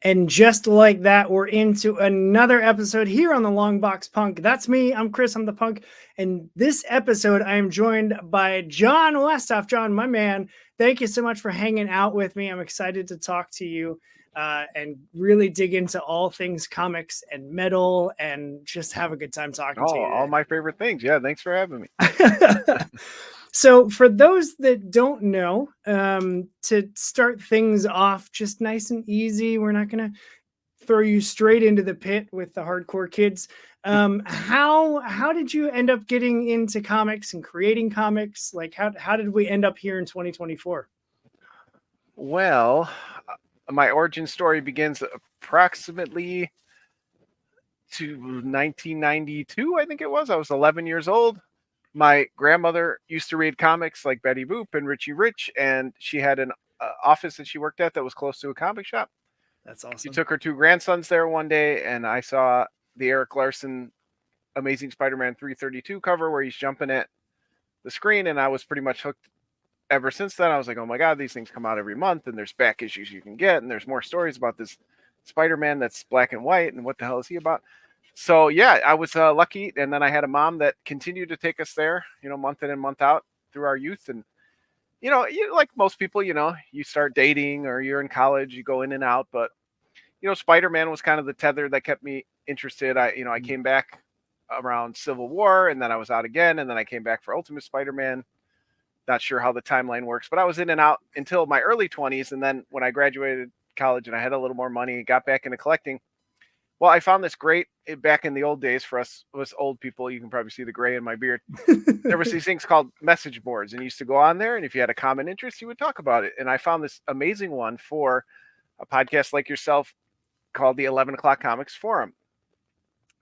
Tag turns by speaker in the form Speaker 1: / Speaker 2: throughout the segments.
Speaker 1: And just like that, we're into another episode here on the Long Box Punk. That's me. I'm Chris. I'm the punk. And this episode, I am joined by Jon Westhoff. Jon, my man, thank you so much for hanging out with me. I'm excited to talk to you and really dig into all things comics and metal and just have a good time talking to you today.
Speaker 2: All my favorite things. Yeah, thanks for having me.
Speaker 1: So for those that don't know, to start things off just nice and easy, we're not going to throw you straight into the pit with the hardcore kids. How did you end up getting into comics and creating comics? Like how did we end up here in 2024?
Speaker 2: Well, my origin story begins approximately to 1992, I think it was. I was 11 years old. My grandmother used to read comics like Betty Boop and Richie Rich, and she had an office that she worked at that was close to a comic shop.
Speaker 1: That's awesome.
Speaker 2: She took her two grandsons there one day, and I saw the Eric Larson Amazing Spider-Man 332 cover where he's jumping at the screen, and I was pretty much hooked ever since then. I was like, oh my God, these things come out every month, and there's back issues you can get, and there's more stories about this Spider-Man that's black and white, and what the hell is he about? So yeah, I was lucky, and then I had a mom that continued to take us there, month in and month out through our youth. And like most people, you start dating or you're in college, you go in and out, but Spider-Man was kind of the tether that kept me interested. I came back around Civil War, and then I was out again, and then I came back for Ultimate Spider-Man. Not sure how the timeline works, but I was in and out until my early 20s, and then when I graduated college and I had a little more money, got back into collecting. Well, I found this great back in the old days for us old people. You can probably see the gray in my beard. There was these things called message boards, and you used to go on there, and if you had a common interest, you would talk about it. And I found this amazing one for a podcast like yourself called the 11 O'Clock Comics Forum.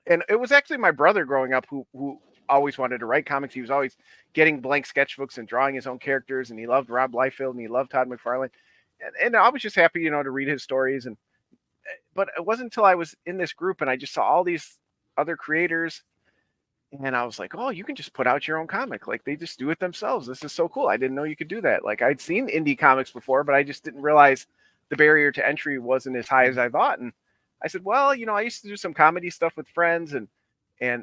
Speaker 2: And it was actually my brother growing up who always wanted to write comics. He was always getting blank sketchbooks and drawing his own characters, and he loved Rob Liefeld and he loved Todd McFarlane. And I was just happy, to read his stories. But it wasn't until I was in this group and I just saw all these other creators, and I was like, oh, you can just put out your own comic. Like, they just do it themselves. This is so cool. I didn't know you could do that. Like, I'd seen indie comics before, but I just didn't realize the barrier to entry wasn't as high as I thought. And I said, well, I used to do some comedy stuff with friends, and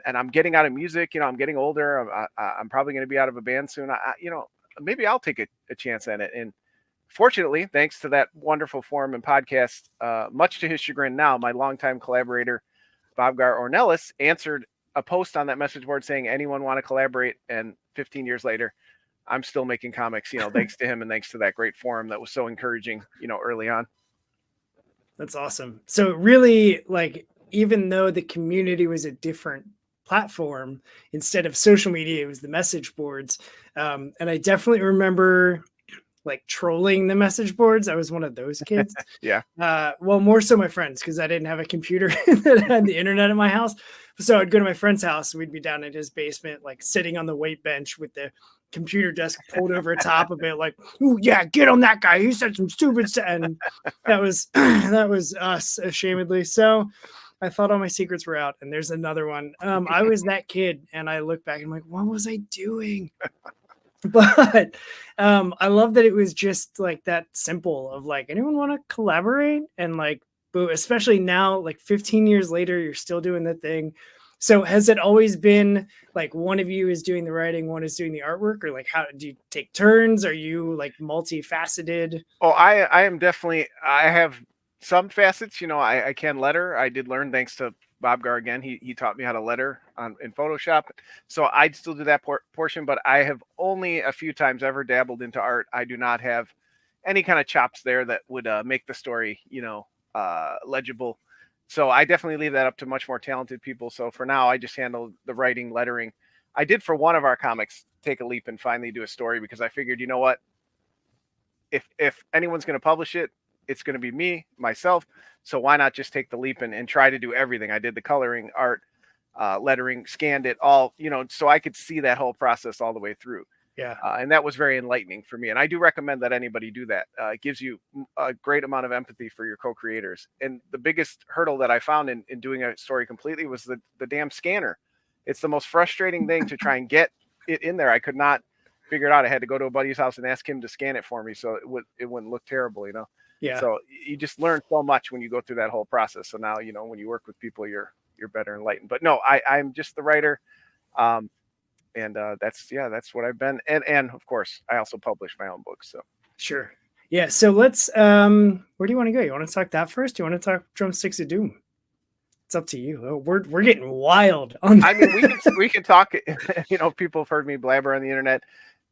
Speaker 2: I'm getting out of music. I'm getting older. I'm probably going to be out of a band soon. Maybe I'll take a chance at it. And fortunately, thanks to that wonderful forum and podcast, much to his chagrin now, my longtime collaborator, Bobgar Ornelas, answered a post on that message board saying, anyone want to collaborate? And 15 years later, I'm still making comics, thanks to him and thanks to that great forum that was so encouraging, early on.
Speaker 1: That's awesome. So really, like, even though the community was a different platform, instead of social media, it was the message boards. And I definitely remember like trolling the message boards. I was one of those kids.
Speaker 2: Yeah.
Speaker 1: Well, more so my friends, because I didn't have a computer that had the internet in my house. So I'd go to my friend's house. We'd be down in his basement, like sitting on the weight bench with the computer desk pulled over top of it, like, oh yeah, get on that guy. He said some stupid stuff. And that was us, ashamedly. So I thought all my secrets were out. And there's another one. I was that kid, and I look back and I'm like, what was I doing? But I love that it was just like that simple of like, anyone want to collaborate? And like, boo, especially now, like 15 years later, you're still doing the thing. So has it always been like one of you is doing the writing, one is doing the artwork, or like how do you take turns? Are you like multifaceted?
Speaker 2: Oh, I am definitely, I have some facets, I can letter. I did learn thanks to Bobgar again. He taught me how to letter in Photoshop. So I'd still do that portion, but I have only a few times ever dabbled into art. I do not have any kind of chops there that would make the story, legible. So I definitely leave that up to much more talented people. So for now, I just handle the writing, lettering. I did for one of our comics take a leap and finally do a story, because I figured, you know what? If anyone's going to publish it, it's going to be me, myself. So why not just take the leap and try to do everything? I did the coloring, art, lettering, scanned it all, so I could see that whole process all the way through.
Speaker 1: Yeah.
Speaker 2: And that was very enlightening for me. And I do recommend that anybody do that. It gives you a great amount of empathy for your co-creators. And the biggest hurdle that I found in doing a story completely was the damn scanner. It's the most frustrating thing to try and get it in there. I could not figured out I had to go to a buddy's house and ask him to scan it for me so it wouldn't look terrible, you know.
Speaker 1: Yeah.
Speaker 2: So you just learn so much when you go through that whole process. So now, you know, when you work with people, you're better enlightened. But no, I'm just the writer. And that's what I've been. And of course, I also publish my own books. So
Speaker 1: sure. Yeah. So let's where do you want to go? You want to talk that first? Do you want to talk Drumsticks of Doom? It's up to you. We're getting wild on
Speaker 2: I mean, we can talk, you know, people have heard me blabber on the internet.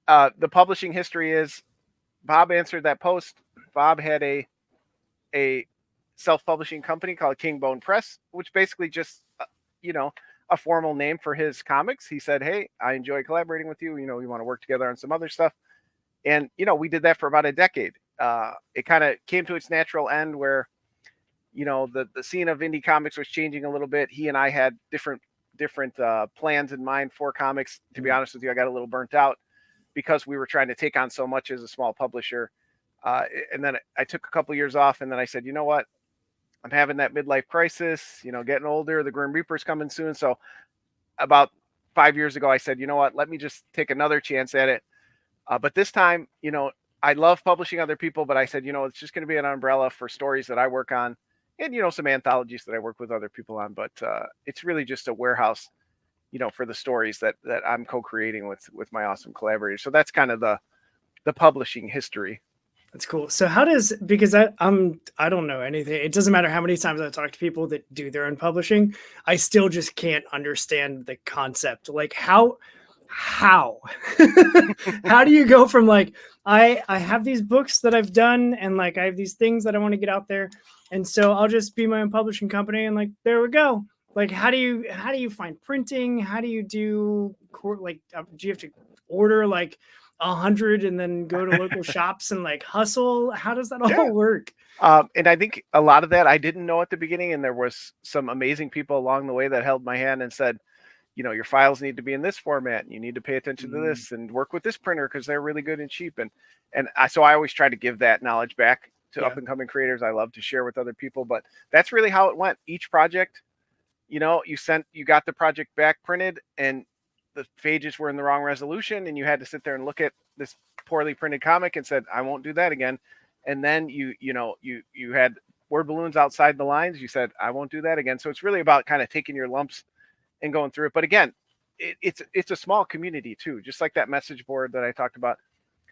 Speaker 2: The publishing history is Bob answered that post. Bob had a self-publishing company called King Bone Press, which basically just, you know, a formal name for his comics. He said, "Hey, I enjoy collaborating with you. You know, we want to work together on some other stuff." And, you know, we did that for about a decade. It kind of came to its natural end where, you know, the scene of indie comics was changing a little bit. He and I had different plans in mind for comics. To be honest with you, I got a little burnt out because we were trying to take on so much as a small publisher. And then I took a couple years off, and then I said, you know what? I'm having that midlife crisis, you know, getting older. The Grim Reaper's coming soon. So about 5 years ago, I said, you know what? Let me just take another chance at it. But this time, you know, I love publishing other people, but I said, you know, it's just going to be an umbrella for stories that I work on and, you know, some anthologies that I work with other people on. But it's really just a warehouse, you know, for the stories that I'm co-creating with my awesome collaborators. So that's kind of the publishing history.
Speaker 1: That's cool. So how does, because I don't know anything. It doesn't matter how many times I talk to people that do their own publishing. I still just can't understand the concept. Like how how do you go from like, I have these books that I've done and like I have these things that I want to get out there. And so I'll just be my own publishing company and like, there we go. Like, how do you find printing? How do you do like, do you have to order like 100 and then go to local shops and like hustle? How does that all work?
Speaker 2: And I think a lot of that I didn't know at the beginning, and there was some amazing people along the way that held my hand and said, you know, your files need to be in this format, and you need to pay attention to this and work with this printer because they're really good and cheap. So I always try to give that knowledge back to up and coming creators. I love to share with other people, but that's really how it went. Each project, you know, you got the project back printed and the pages were in the wrong resolution, and you had to sit there and look at this poorly printed comic and said, I won't do that again. And then you had word balloons outside the lines. You said, I won't do that again. So it's really about kind of taking your lumps and going through it. But again, it's a small community too, just like that message board that I talked about.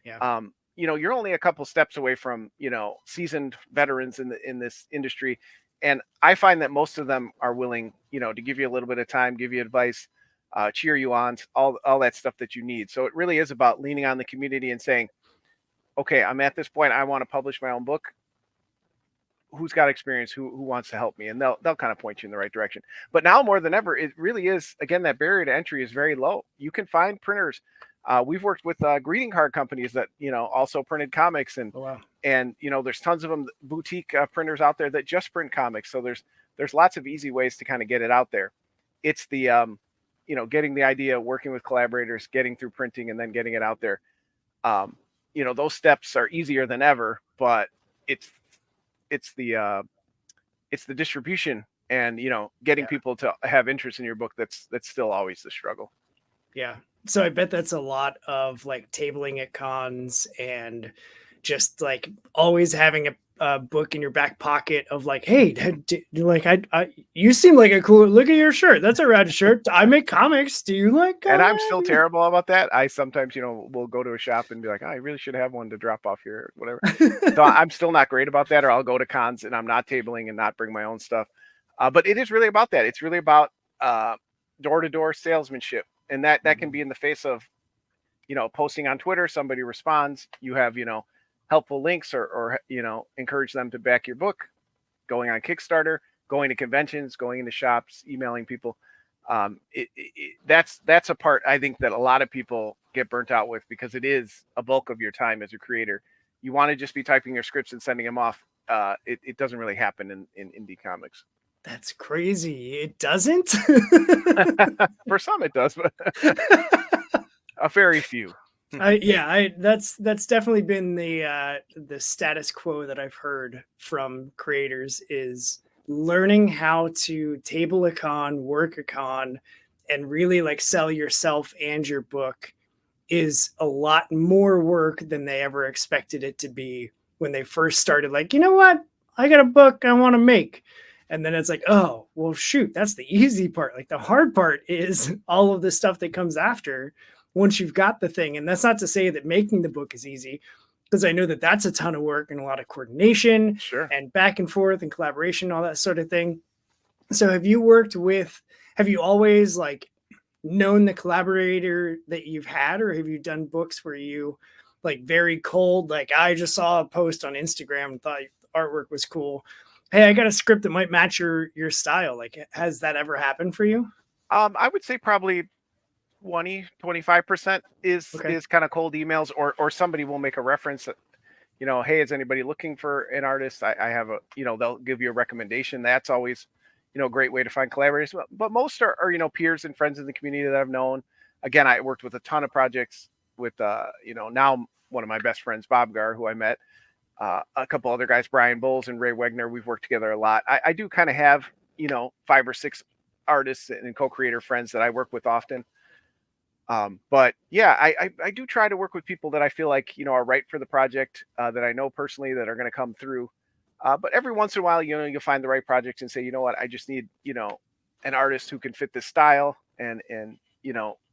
Speaker 1: Yeah.
Speaker 2: You know, you're only a couple steps away from, you know, seasoned veterans in this industry. And I find that most of them are willing, you know, to give you a little bit of time, give you advice, cheer you on, all that stuff that you need. So it really is about leaning on the community and saying, okay, I'm at this point, I want to publish my own book. Who's got experience, who wants to help me? And they'll kind of point you in the right direction. But now more than ever, it really is, again, that barrier to entry is very low. You can find printers. We've worked with greeting card companies that, you know, also printed comics, and and you know, there's tons of them, boutique printers out there that just print comics. So there's lots of easy ways to kind of get it out there. It's the you know, getting the idea, working with collaborators, getting through printing, and then getting it out there. You know, those steps are easier than ever, but it's the distribution and, you know, getting people to have interest in your book that's still always the struggle.
Speaker 1: Yeah. So I bet that's a lot of like tabling at cons and just like always having a book in your back pocket of like, hey, like you seem like a cool, look at your shirt. That's a rad shirt. I make comics. Do you like
Speaker 2: And I'm still terrible about that. I sometimes, you know, will go to a shop and be like, oh, I really should have one to drop off here, whatever. So I'm still not great about that. Or I'll go to cons and I'm not tabling and not bring my own stuff. But it is really about that. It's really about door-to-door salesmanship. And that can be in the face of, you know, posting on Twitter, somebody responds, you have, you know, helpful links or you know, encourage them to back your book, going on Kickstarter, going to conventions, going into shops, emailing people. That's a part I think that a lot of people get burnt out with, because it is a bulk of your time as a creator. You want to just be typing your scripts and sending them off. It doesn't really happen in indie comics.
Speaker 1: That's crazy. It doesn't?
Speaker 2: For some it does, but a very few.
Speaker 1: That's definitely been the status quo that I've heard from creators, is learning how to table a con, work a con, and really like sell yourself and your book is a lot more work than they ever expected it to be when they first started. Like, you know what? I got a book I want to make. And then it's like, oh, well, shoot, that's the easy part. Like the hard part is all of the stuff that comes after once you've got the thing. And that's not to say that making the book is easy, because I know that that's a ton of work and a lot of coordination
Speaker 2: Sure.
Speaker 1: and back and forth and collaboration, all that sort of thing. So have you always like known the collaborator that you've had, or have you done books where you like very cold, like I just saw a post on Instagram and thought artwork was cool, hey, I got a script that might match your style? Like, has that ever happened for you?
Speaker 2: I would say probably 25%
Speaker 1: Okay.
Speaker 2: is kind of cold emails, or somebody will make a reference that, hey, is anybody looking for an artist? I have a, they'll give you a recommendation. That's always, a great way to find collaborators. But most are peers and friends in the community that I've known. Again, I worked with a ton of projects with, now one of my best friends, Bob Gar, who I met, a couple other guys, Brian Bowles and Ray Wegner. We've worked together a lot. I do kind of have, 5 or 6 artists and co-creator friends that I work with often. But yeah, I do try to work with people that I feel like, are right for the project, that I know personally that are going to come through. But every once in a while, you'll find the right project and say, you know what, I just need, an artist who can fit this style and,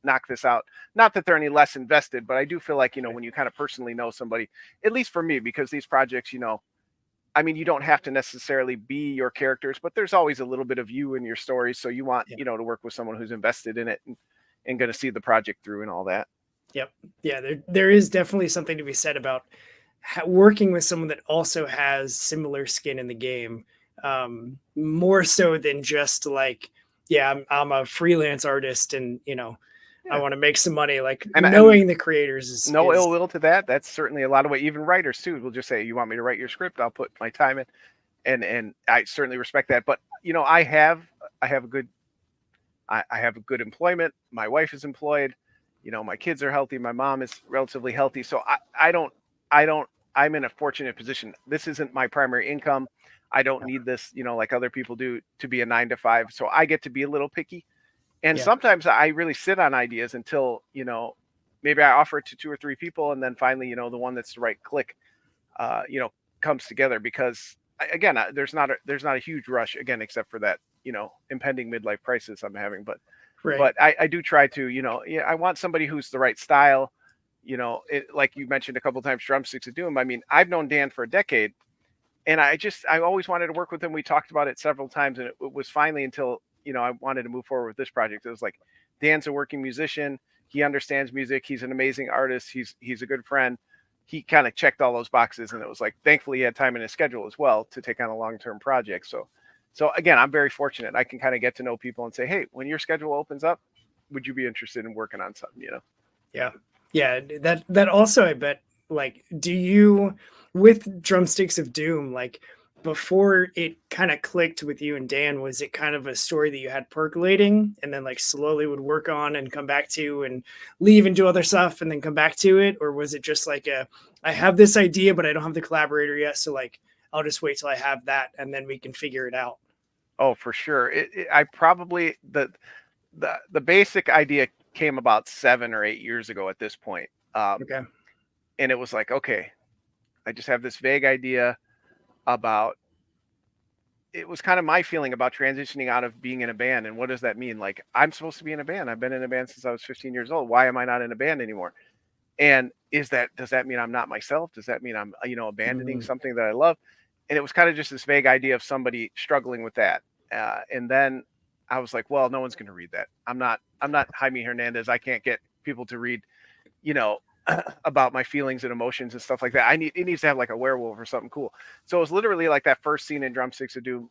Speaker 2: knock this out. Not that they're any less invested, but I do feel like, when you kind of personally know somebody, at least for me, because these projects, I mean, you don't have to necessarily be your characters, but there's always a little bit of you in your stories. So you want,
Speaker 1: Yeah.
Speaker 2: to work with someone who's invested in it and going to see the project through and all that.
Speaker 1: Yep. Yeah, there is definitely something to be said about working with someone that also has similar skin in the game, more so than just like, yeah, I'm a freelance artist and I want to make some money. Like
Speaker 2: And
Speaker 1: knowing the creators
Speaker 2: no
Speaker 1: is
Speaker 2: ill will to that. That's certainly a lot of way. Even writers too will just say, "You want me to write your script? I'll put my time in," and I certainly respect that. But I have a good I have a good employment. My wife is employed. My kids are healthy. My mom is relatively healthy. So I don't I'm in a fortunate position. This isn't my primary income. I don't need this, like other people do, to be a 9 to 5. So I get to be a little picky. And
Speaker 1: yeah,
Speaker 2: sometimes I really sit on ideas until, maybe I offer it to 2 or 3 people, and then finally, the one that's the right click, uh, you know, comes together. Because again, there's not a huge rush again, except for that, impending midlife crisis I'm having.
Speaker 1: right.
Speaker 2: But I do try to, yeah, I want somebody who's the right style. Like you mentioned a couple of times, Drumsticks of Doom. I mean, I've known Dan for a decade, and I always wanted to work with him. We talked about it several times, and it was finally until I wanted to move forward with this project. It was like, Dan's a working musician. He understands music. He's an amazing artist. He's a good friend. He kind of checked all those boxes, and it was like, thankfully he had time in his schedule as well to take on a long-term project. So again, I'm very fortunate. I can kind of get to know people and say, hey, when your schedule opens up, would you be interested in working on something?
Speaker 1: Yeah. Yeah. That also, I bet, like, do you, with Drumsticks of Doom, like, before it kind of clicked with you and Dan, was it kind of a story that you had percolating and then like slowly would work on and come back to and leave and do other stuff and then come back to it? Or was it just like I have this idea, but I don't have the collaborator yet. So like, I'll just wait till I have that and then we can figure it out.
Speaker 2: Oh, for sure. I probably the basic idea came about 7 or 8 years ago at this point.
Speaker 1: Okay.
Speaker 2: And it was like, okay, I just have this vague idea about, it was kind of my feeling about transitioning out of being in a band. And what does that mean? Like, I'm supposed to be in a band. I've been in a band since I was 15 years old. Why am I not in a band anymore? And does that mean I'm not myself? Does that mean I'm, abandoning
Speaker 1: Mm,
Speaker 2: something that I love? And it was kind of just this vague idea of somebody struggling with that. And then I was like, well, no one's going to read that. I'm not Jaime Hernandez. I can't get people to read, you know, about my feelings and emotions and stuff like that. It needs to have like a werewolf or something cool. So it was literally like that first scene in Drumsticks of Doom.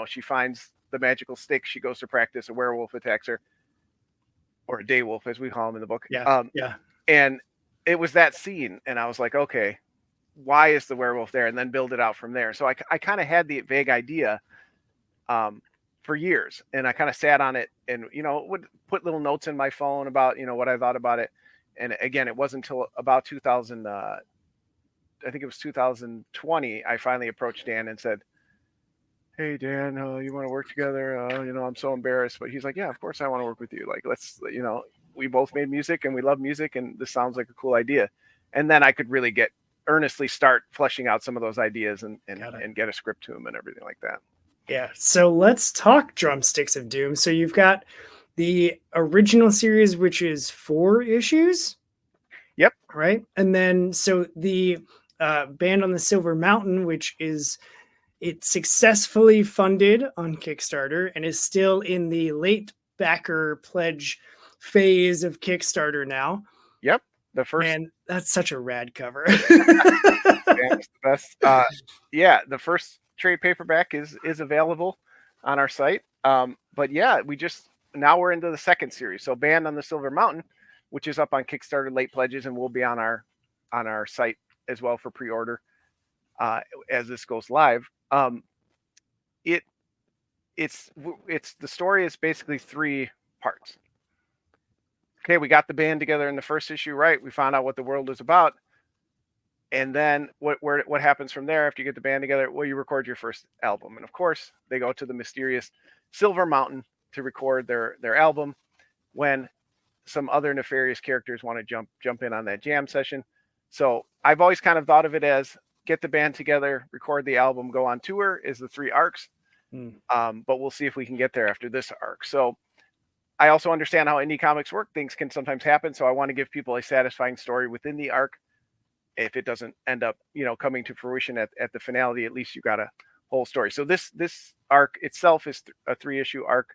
Speaker 2: She finds the magical stick. She goes to practice. A werewolf attacks her, or a day wolf, as we call him in the book.
Speaker 1: yeah. Yeah.
Speaker 2: And it was that scene, and I was like, okay, why is the werewolf there? And then build it out from there. So I kind of had the vague idea, for years, and I kind of sat on it, and would put little notes in my phone about what I thought about it. And again, it wasn't until about 2000, I think it was 2020, I finally approached Dan and said, hey Dan, you want to work together? I'm so embarrassed. But he's like, yeah, of course I want to work with you. Like, let's we both made music and we love music, and this sounds like a cool idea. And then I could really earnestly start fleshing out some of those ideas and get a script to them and everything like that.
Speaker 1: Yeah. So let's talk Drumsticks of Doom. So you've got the original series, which is 4 issues.
Speaker 2: Yep.
Speaker 1: Right. And then so the Band on the Silver Mountain, which is it successfully funded on Kickstarter and is still in the late backer pledge phase of Kickstarter now.
Speaker 2: Yep. The first.
Speaker 1: Man, that's such a rad cover.
Speaker 2: It's the best. Yeah, the first trade paperback is available on our site. But yeah, now we're into the second series. So Band on the Silver Mountain, which is up on Kickstarter late pledges and will be on our site as well for pre-order as this goes live. It's the story is basically 3 parts. Okay, we got the band together in the first issue, right? We found out what the world is about. And then what happens from there after you get the band together? Well, you record your first album. And of course, they go to the mysterious Silver Mountain to record their album when some other nefarious characters want to jump in on that jam session. So I've always kind of thought of it as get the band together, record the album, go on tour is the 3 arcs. But we'll see if we can get there after this arc. So I also understand how indie comics work. Things can sometimes happen. So I want to give people a satisfying story within the arc. If it doesn't end up, coming to fruition at the finality, at least you got a whole story. So this arc itself is a 3-issue arc.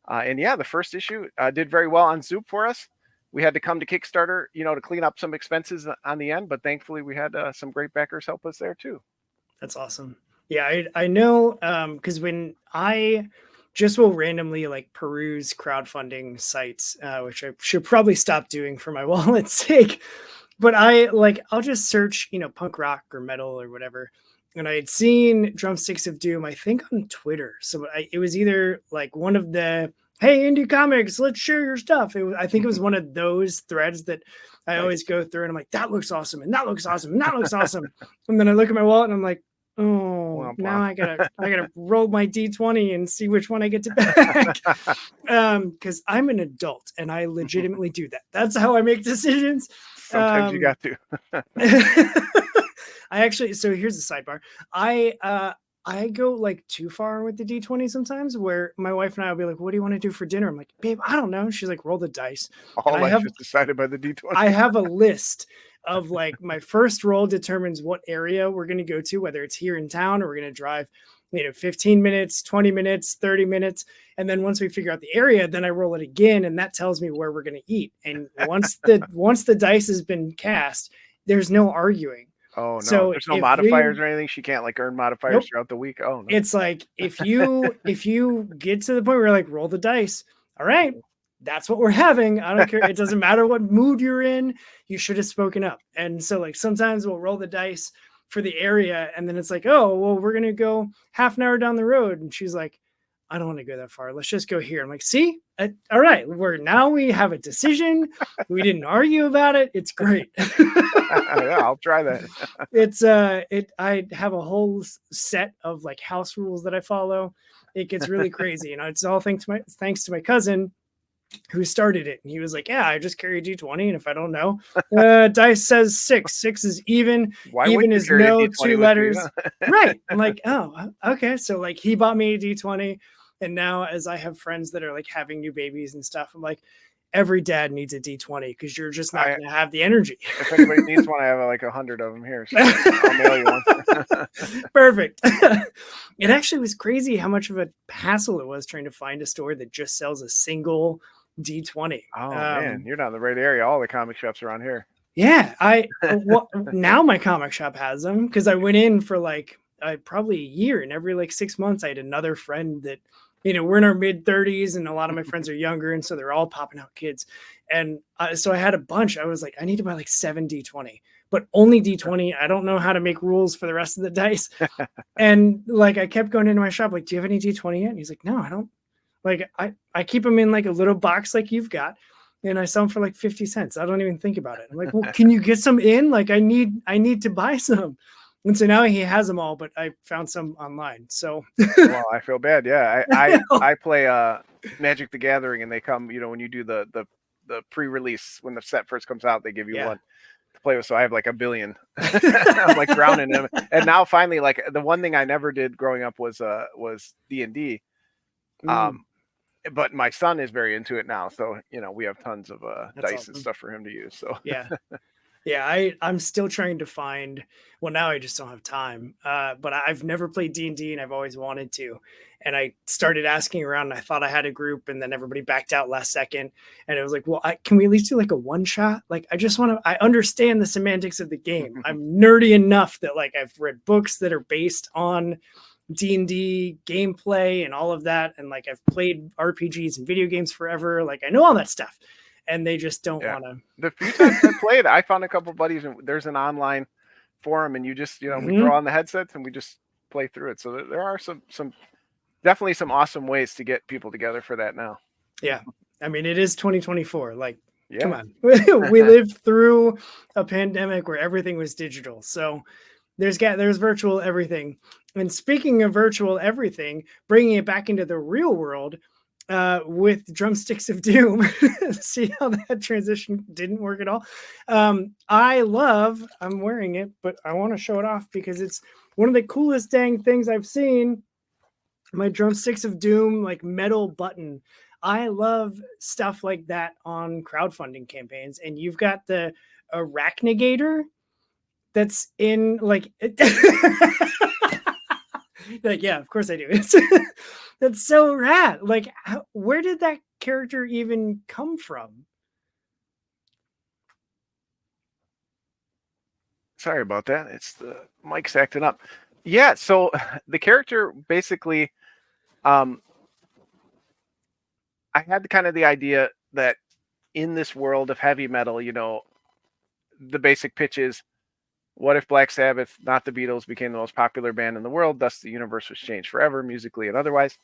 Speaker 2: And yeah, the first issue did very well on Zoop for us. We had to come to Kickstarter, to clean up some expenses on the end, but thankfully we had some great backers help us there too.
Speaker 1: That's awesome. Yeah, I know, because when I just will randomly like peruse crowdfunding sites, which I should probably stop doing for my wallet's sake, but I'll just search, punk rock or metal or whatever. And I had seen Drumsticks of Doom, I think on Twitter. So it was either like one of the, hey, indie comics, let's share your stuff. I think it was one of those threads that I always go through and I'm like, that looks awesome. And that looks awesome. And that looks awesome. And then I look at my wallet and I'm like, oh, now I gotta roll my D20 and see which one I get to back. Because I'm an adult and I legitimately do that. That's how I make decisions.
Speaker 2: Sometimes you got to.
Speaker 1: I actually, so here's the sidebar. I go like too far with the D20 sometimes, where my wife and I will be like, what do you want to do for dinner? I'm like, babe, I don't know. She's like, roll the dice.
Speaker 2: All life is decided by the D20.
Speaker 1: I have a list of like my first roll determines what area we're going to go to, whether it's here in town or we're going to drive, 15 minutes, 20 minutes, 30 minutes. And then once we figure out the area, then I roll it again. And that tells me where we're going to eat. And once the dice has been cast, there's no arguing.
Speaker 2: Oh no!
Speaker 1: So
Speaker 2: there's no modifiers or anything. She can't like earn modifiers throughout the week. Oh no!
Speaker 1: It's like if you get to the point where you're like roll the dice. All right, that's what we're having. I don't care. It doesn't matter what mood you're in. You should have spoken up. And so like sometimes we'll roll the dice for the area, and then it's like, oh well, we're gonna go half an hour down the road, and she's like, I don't want to go that far. Let's just go here. I'm like, see, all right, we have a decision. We didn't argue about it. It's great.
Speaker 2: Yeah, I'll try that.
Speaker 1: I have a whole set of like house rules that I follow. It gets really crazy. It's all thanks to my cousin who started it. And he was like, yeah, I just carry a D20. And if I don't know, dice says 6. 6 is even.
Speaker 2: Why
Speaker 1: even is no 2 letters. Right. I'm like, oh, okay. So like he bought me a D20. And now as I have friends that are like having new babies and stuff, I'm like, every dad needs a D20 because you're just not going to have the energy.
Speaker 2: If anybody needs one, I have like 100 of them here. So I'll mail you one.
Speaker 1: Perfect. It actually was crazy how much of a hassle it was trying to find a store that just sells a single D20.
Speaker 2: Oh man, you're not in the right area. All the comic shops around here.
Speaker 1: Yeah, now my comic shop has them because I went in for like probably a year, and every like 6 months I had another friend that, we're in our mid 30s and a lot of my friends are younger. And so they're all popping out kids. And so I had a bunch. I was like, I need to buy like 7 D20, but only D20. I don't know how to make rules for the rest of the dice. And like, I kept going into my shop, like, do you have any D20 yet? And he's like, no, I don't. Like, I keep them in like a little box like you've got. And I sell them for like 50 cents. I don't even think about it. I'm like, well, can you get some in? Like, I need to buy some. And so now he has them all, but I found some online. So
Speaker 2: well, I feel bad. Yeah. I play Magic the Gathering, and they come, when you do the the pre-release when the set first comes out. They give you
Speaker 1: Yeah.
Speaker 2: one to play with. So I have like a billion. I'm like drowning in them. And now finally, like the one thing I never did growing up was D&D. But my son is very into it now, so we have tons of
Speaker 1: That's
Speaker 2: dice
Speaker 1: awesome.
Speaker 2: and stuff for him to use. So
Speaker 1: yeah. I'm still trying to find, well, now I just don't have time, but I've never played D&D and I've always wanted to. And I started asking around and I thought I had a group, and then everybody backed out last second. And it was like, well, can we at least do like a one shot? Like, I understand the semantics of the game. I'm nerdy enough that like I've read books that are based on D&D gameplay and all of that. And like, I've played RPGs and video games forever. Like, I know all that stuff. And they just don't want to.
Speaker 2: The few times I played, I found a couple buddies, and there's an online forum, and you just, we throw on the headsets and we just play through it. So there are some definitely some awesome ways to get people together for that now.
Speaker 1: Yeah. I mean, it is 2024. Like, come on.
Speaker 2: Yeah.
Speaker 1: We lived through a pandemic where everything was digital. So there's virtual everything. And speaking of virtual everything, bringing it back into the real world, with Drumsticks of Doom. See how that transition didn't work at all? I'm wearing it, but I want to show it off because it's one of the coolest dang things I've seen. My Drumsticks of Doom, like, metal button. I love stuff like that on crowdfunding campaigns. And you've got the Arachnigator that's in like like, yeah, of course I do. That's so rad. Like, where did that character even come from?
Speaker 2: Sorry about that. It's the mic's acting up. Yeah, so the character basically, I had kind of the idea that in this world of heavy metal, the basic pitch is, what if Black Sabbath, not the Beatles, became the most popular band in the world? Thus, the universe was changed forever, musically and otherwise.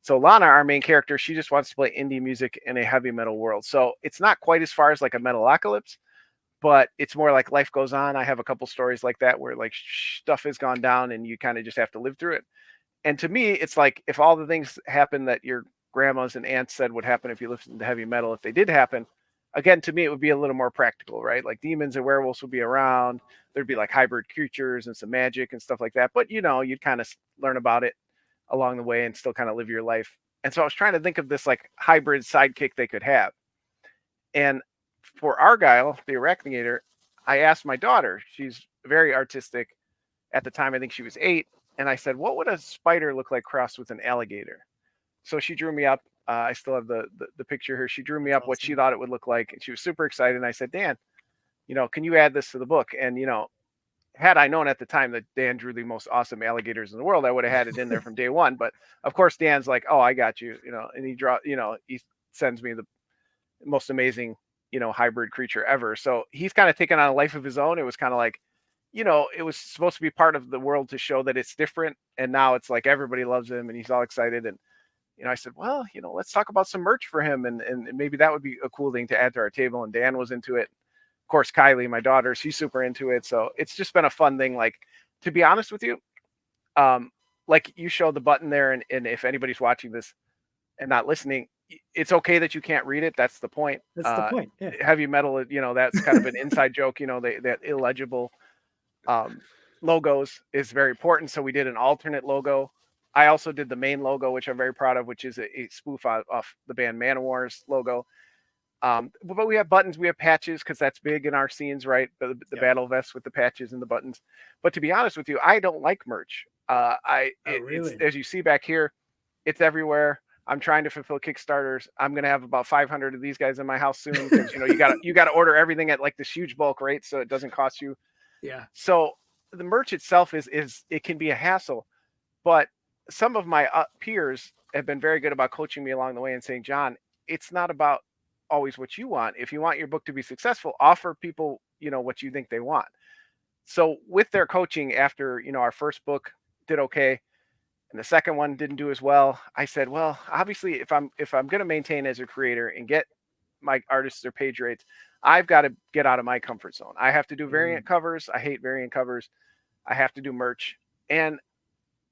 Speaker 2: So Lana, our main character, she just wants to play indie music in a heavy metal world. So it's not quite as far as like a Metalocalypse, but it's more like life goes on. I have a couple stories like that where like stuff has gone down and you kind of just have to live through it. And to me, it's like if all the things happen that your grandmas and aunts said would happen if you listened to heavy metal, if they did happen, again, to me, it would be a little more practical, right? Like demons and werewolves would be around. There'd be like hybrid creatures and some magic and stuff like that. But, you'd kind of learn about it along the way and still kind of live your life. And so I was trying to think of this like hybrid sidekick they could have. And for Argyle, the Arachnigator, I asked my daughter, she's very artistic. At the time, I think she was 8. And I said, what would a spider look like crossed with an alligator? So she drew me up. I still have the picture here. She drew me up what she thought it would look like. And she was super excited. And I said, Dan, can you add this to the book? And, had I known at the time that Dan drew the most awesome alligators in the world, I would have had it in there from day one. But of course, Dan's like, oh, I got you, and he sends me the most amazing, hybrid creature ever. So he's kind of taken on a life of his own. It was kind of like, it was supposed to be part of the world to show that it's different. And now it's like everybody loves him and he's all excited. And, I said, well, let's talk about some merch for him. And maybe that would be a cool thing to add to our table. And Dan was into it. Of course, Kylie, my daughter, she's super into it. So it's just been a fun thing. Like, to be honest with you, like you showed the button there. And if anybody's watching this and not listening, it's okay that you can't read it. That's the point.
Speaker 1: That's the point. Yeah.
Speaker 2: Heavy metal, that's kind of an inside joke, that illegible logos is very important. So we did an alternate logo. I also did the main logo, which I'm very proud of, which is a spoof off the band Manowar's logo. But we have buttons, we have patches, because that's big in our scenes, right? The battle vests with the patches and the buttons. But to be honest with you, I don't like merch. Really? It's, as you see back here, it's everywhere. I'm trying to fulfill Kickstarters. I'm gonna have about 500 of these guys in my house soon, because you gotta order everything at like this huge bulk rate, so it doesn't cost you.
Speaker 1: Yeah.
Speaker 2: So the merch itself is it can be a hassle, but some of my peers have been very good about coaching me along the way and saying, John, it's not about always what you want. If you want your book to be successful, offer people, what you think they want. So with their coaching, after, our first book did okay, and the second one didn't do as well, I said, well, obviously if I'm going to maintain as a creator and get my artists their page rates, I've got to get out of my comfort zone. I have to do variant covers. I hate variant covers. I have to do merch. And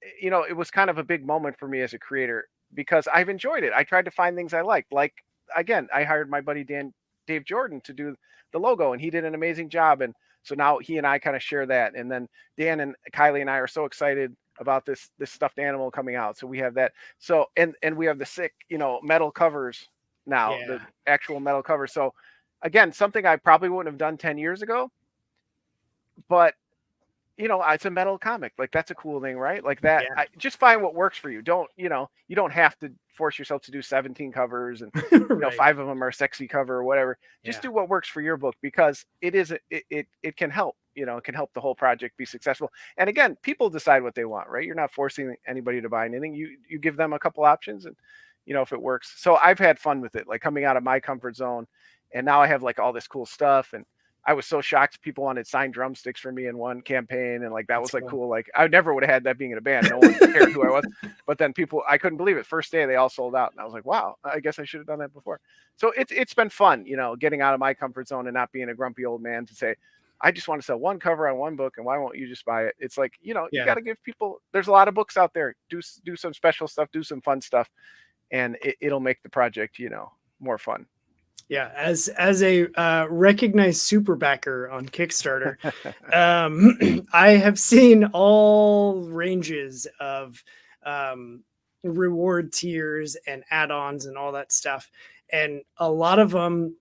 Speaker 2: it was kind of a big moment for me as a creator, because I've enjoyed it. I tried to find things I liked, like again, I hired my buddy Dave Jordan to do the logo, and he did an amazing job. And so now he and I kind of share that. And then Dan and Kylie and I are so excited about this stuffed animal coming out. So we have that. So and we have the sick, metal covers now, the actual metal covers. So again, something I probably wouldn't have done 10 years ago, but it's a metal comic. Like, that's a cool thing, right? Like that. Just find what works for you. Don't, you don't have to force yourself to do 17 covers and
Speaker 1: Right.
Speaker 2: 5 of them are a sexy cover or whatever. Just do what works for your book, because it can help. It can help the whole project be successful. And again, people decide what they want, right? You're not forcing anybody to buy anything. You give them a couple options, and if it works. So I've had fun with it, like coming out of my comfort zone, and now I have like all this cool stuff. And I was so shocked people wanted signed drumsticks for me in one campaign, and like that was like cool. Like, I never would have had that being in a band. No one cared who I was. But then I couldn't believe it. First day they all sold out, and I was like, wow, I guess I should have done that before. So it's been fun, getting out of my comfort zone and not being a grumpy old man to say, I just want to sell one cover on one book, and why won't you just buy it? It's like, you got to give people. There's a lot of books out there. Do some special stuff, do some fun stuff, and it'll make the project, more fun.
Speaker 1: Yeah, as a recognized super backer on Kickstarter, I have seen all ranges of reward tiers and add-ons and all that stuff, and a lot of them,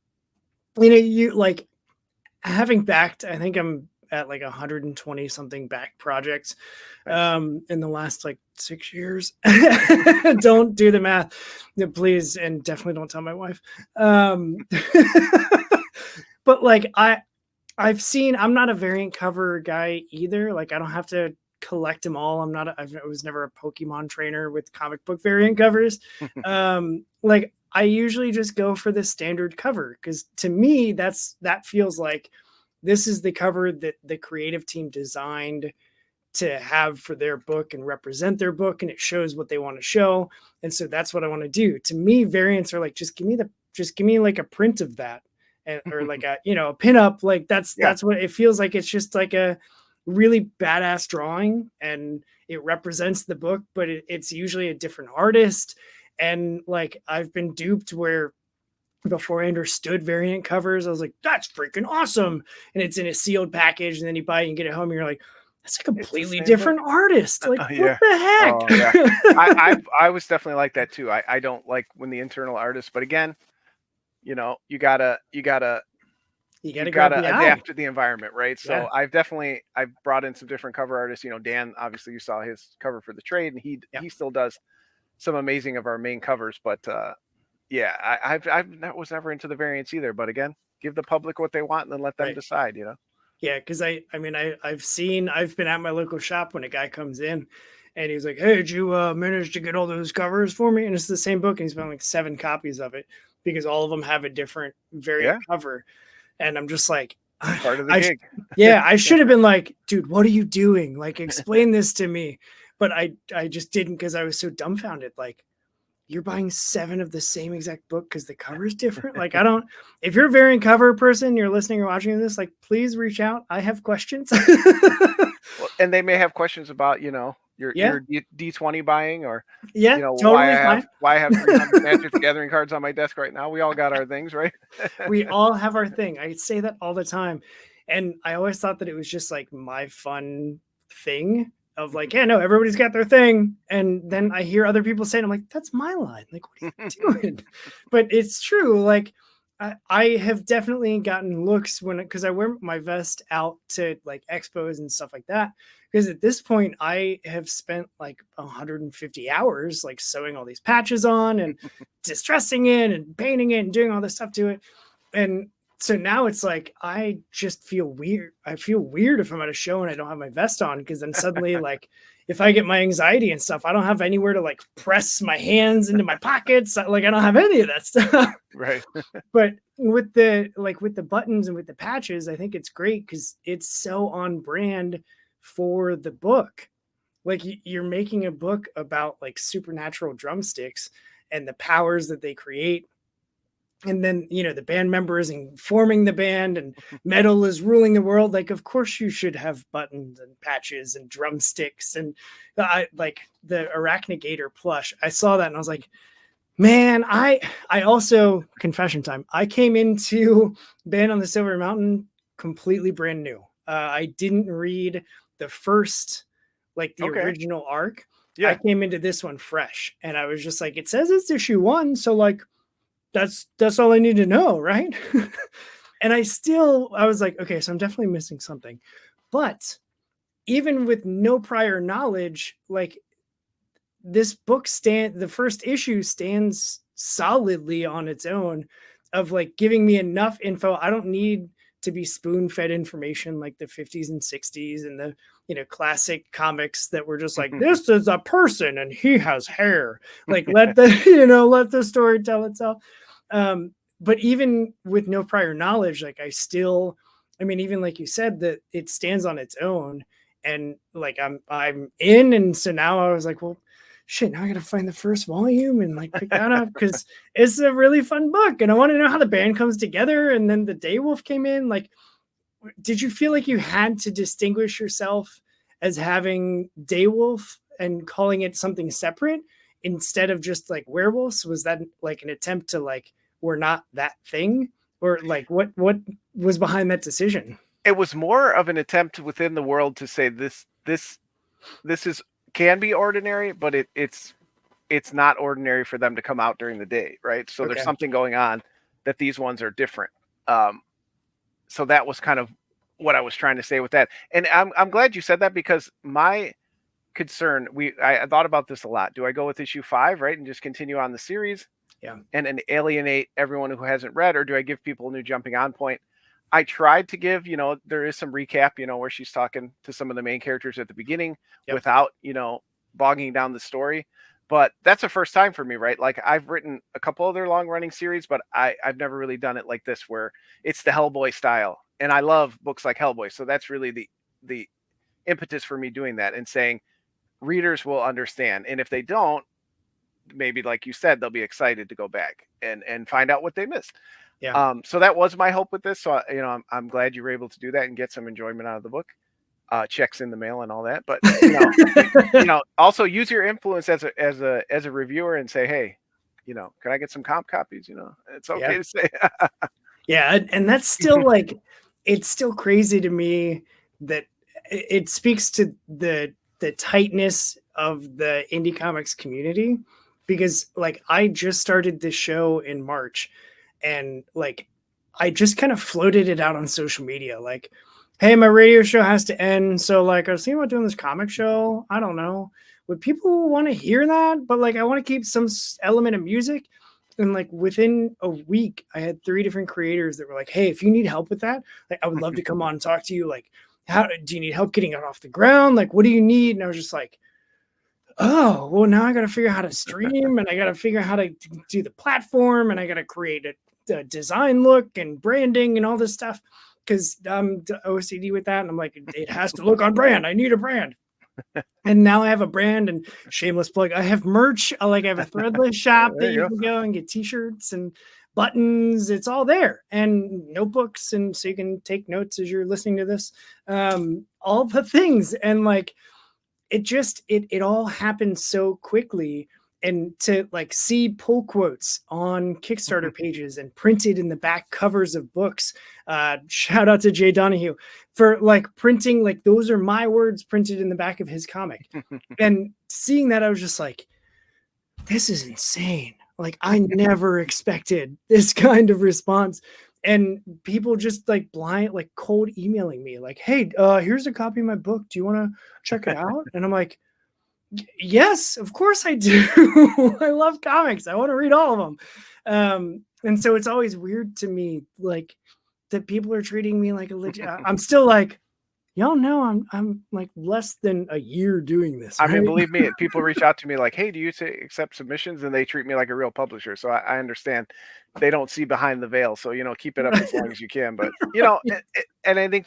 Speaker 1: you like having backed. I think I'm at like 120 something back projects in the last like 6 years. Don't do the math, please, and definitely don't tell my wife. But like I've seen, I'm not a variant cover guy either. Like, I don't have to collect them all. I was never a Pokemon trainer with comic book variant covers. Like, I usually just go for the standard cover, because to me that feels like this is the cover that the creative team designed to have for their book and represent their book, and it shows what they want to show. And so that's what I want to do. To me, variants are like, just give me like a print of that, or like a pinup. Like that's what it feels like. It's just like a really badass drawing, and it represents the book, but it's usually a different artist. And like, I've been duped where before I understood variant covers, I was like, that's freaking awesome. And it's in a sealed package, and then you buy it and get it home, and you're like, that's a completely different artist. Like, what the heck?
Speaker 2: Oh, yeah. I was definitely like that too. I don't like when the internal artist, but again, you gotta adapt to the environment, right? So I've brought in some different cover artists. Dan, obviously you saw his cover for the trade, and he still does some amazing of our main covers, but I was never into the variants either. But again, give the public what they want, and then let them decide.
Speaker 1: Yeah, because I've been at my local shop when a guy comes in, and he's like, "Hey, did you manage to get all those covers for me?" And it's the same book, and he's been like 7 copies of it, because all of them have a different variant cover. And I'm just like,
Speaker 2: part of the gig.
Speaker 1: I should have been like, dude, what are you doing? Like, explain this to me. But I just didn't, because I was so dumbfounded. Like, you're buying 7 of the same exact book because the cover is different. Like, if you're a variant cover person, you're listening or watching this, like, please reach out. I have questions.
Speaker 2: Well, and they may have questions about, your D20 buying, or,
Speaker 1: totally
Speaker 2: why I have 300 Magic the Gathering cards on my desk right now. We all got our things, right?
Speaker 1: We all have our thing. I say that all the time. And I always thought that it was just like my fun thing of like, no, everybody's got their thing. And then I hear other people saying, I'm like, that's my line. Like, what are you doing? But it's true. Like, I have definitely gotten looks because I wear my vest out to like expos and stuff like that. Because at this point, I have spent like 150 hours like sewing all these patches on and distressing it and painting it and doing all this stuff to it. And so now it's like, I just feel weird. I feel weird if I'm at a show and I don't have my vest on, because then suddenly like, if I get my anxiety and stuff, I don't have anywhere to like press my hands into my pockets. Like, I don't have any of that stuff.
Speaker 2: Right.
Speaker 1: But with the buttons and with the patches, I think it's great because it's so on brand for the book. Like, you're making a book about like supernatural drumsticks and the powers that they create. And then, the band members and forming the band, and metal is ruling the world. Like, of course you should have buttons and patches and drumsticks. And like the Arachnigator plush, I saw that and I was like, Man, I also, confession time, I came into Band on the Silver Mountain completely brand new. I didn't read the first, like the
Speaker 2: Okay.
Speaker 1: original arc. I
Speaker 2: Yeah.
Speaker 1: came into this one fresh, and I was just like, it says it's issue 1, so like that's all I need to know, right? And I was like, okay, so I'm definitely missing something. But even with no prior knowledge, like this book the first issue stands solidly on its own, of like giving me enough info. I don't need to be spoon-fed information like the 50s and 60s and the, you know, classic comics that were just like, this is a person and he has hair. Like, let the you know, let the story tell itself. But even with no prior knowledge, like I mean, even like you said, that it stands on its own, and like I'm in. And so now I was like, well, shit, now I gotta find the first volume and like pick that up, because it's a really fun book and I want to know how the band comes together. And then the Daywolf came in. Like, did you feel like you had to distinguish yourself as having Daywolf and calling it something separate instead of just like werewolves? Was that like an attempt to like, we're not that thing? Or like what was behind that decision?
Speaker 2: It was more of an attempt within the world to say this is can be ordinary, but it's not ordinary for them to come out during the day, right? So there's
Speaker 1: Okay.
Speaker 2: something going on that these ones are different. So that was kind of what I was trying to say with that. And I'm glad you said that, because my concern, I thought about this a lot. Do I go with issue 5, right, and just continue on the series?
Speaker 1: Yeah.
Speaker 2: And alienate everyone who hasn't read, or do I give people a new jumping on point? I tried to give, there is some recap, where she's talking to some of the main characters at the beginning,
Speaker 1: Yep.
Speaker 2: without, bogging down the story. But that's a first time for me, right? Like, I've written a couple other long running series, but I've never really done it like this, where it's the Hellboy style. And I love books like Hellboy. So that's really the impetus for me doing that, and saying readers will understand. And if they don't, maybe like you said, they'll be excited to go back and find out what they missed.
Speaker 1: Yeah.
Speaker 2: So that was my hope with this. So I'm glad you were able to do that and get some enjoyment out of the book. Checks in the mail and all that. But also use your influence as a reviewer and say, hey, can I get some comp copies? It's okay
Speaker 1: Yeah.
Speaker 2: to say.
Speaker 1: Yeah, and that's still like, it's still crazy to me that it speaks to the tightness of the indie comics community, because like I just started this show in March, and like I just kind of floated it out on social media like, hey, my radio show has to end, so like I was thinking about doing this comic show. I don't know, would people want to hear that? But like I want to keep some element of music. And like within a week, I had 3 different creators that were like, hey, if you need help with that, like I would love to come on and talk to you. Like, how do you need help getting it off the ground? Like, what do you need? And I was just like, oh, well, now I got to figure out how to stream, and I got to figure out how to do the platform, and I got to create a design look and branding and all this stuff, because I'm OCD with that. And I'm like, it has to look on brand. I need a brand. And now I have a brand, and shameless plug, I have merch. I have a threadless shop that you can go and get t-shirts and buttons. It's all there, and notebooks, and so you can take notes as you're listening to this. All the things. And like it all happened so quickly. And to like see pull quotes on Kickstarter pages and printed in the back covers of books. Shout out to Jay Donahue for like printing, like those are my words printed in the back of his comic. And seeing that, I was just like, this is insane. Like I never expected this kind of response. And people just like blind, like cold emailing me like, hey, here's a copy of my book. Do you want to check it out? And I'm like, yes, of course I do. I love comics. I want to read all of them. And so it's always weird to me, like that people are treating me like a legit. I'm still like, y'all know I'm like less than a year doing this.
Speaker 2: I mean,
Speaker 1: Right?
Speaker 2: believe me, people reach out to me like, hey, do you accept submissions? And they treat me like a real publisher. So I understand they don't see behind the veil. So, keep it up as long as you can. But, and I think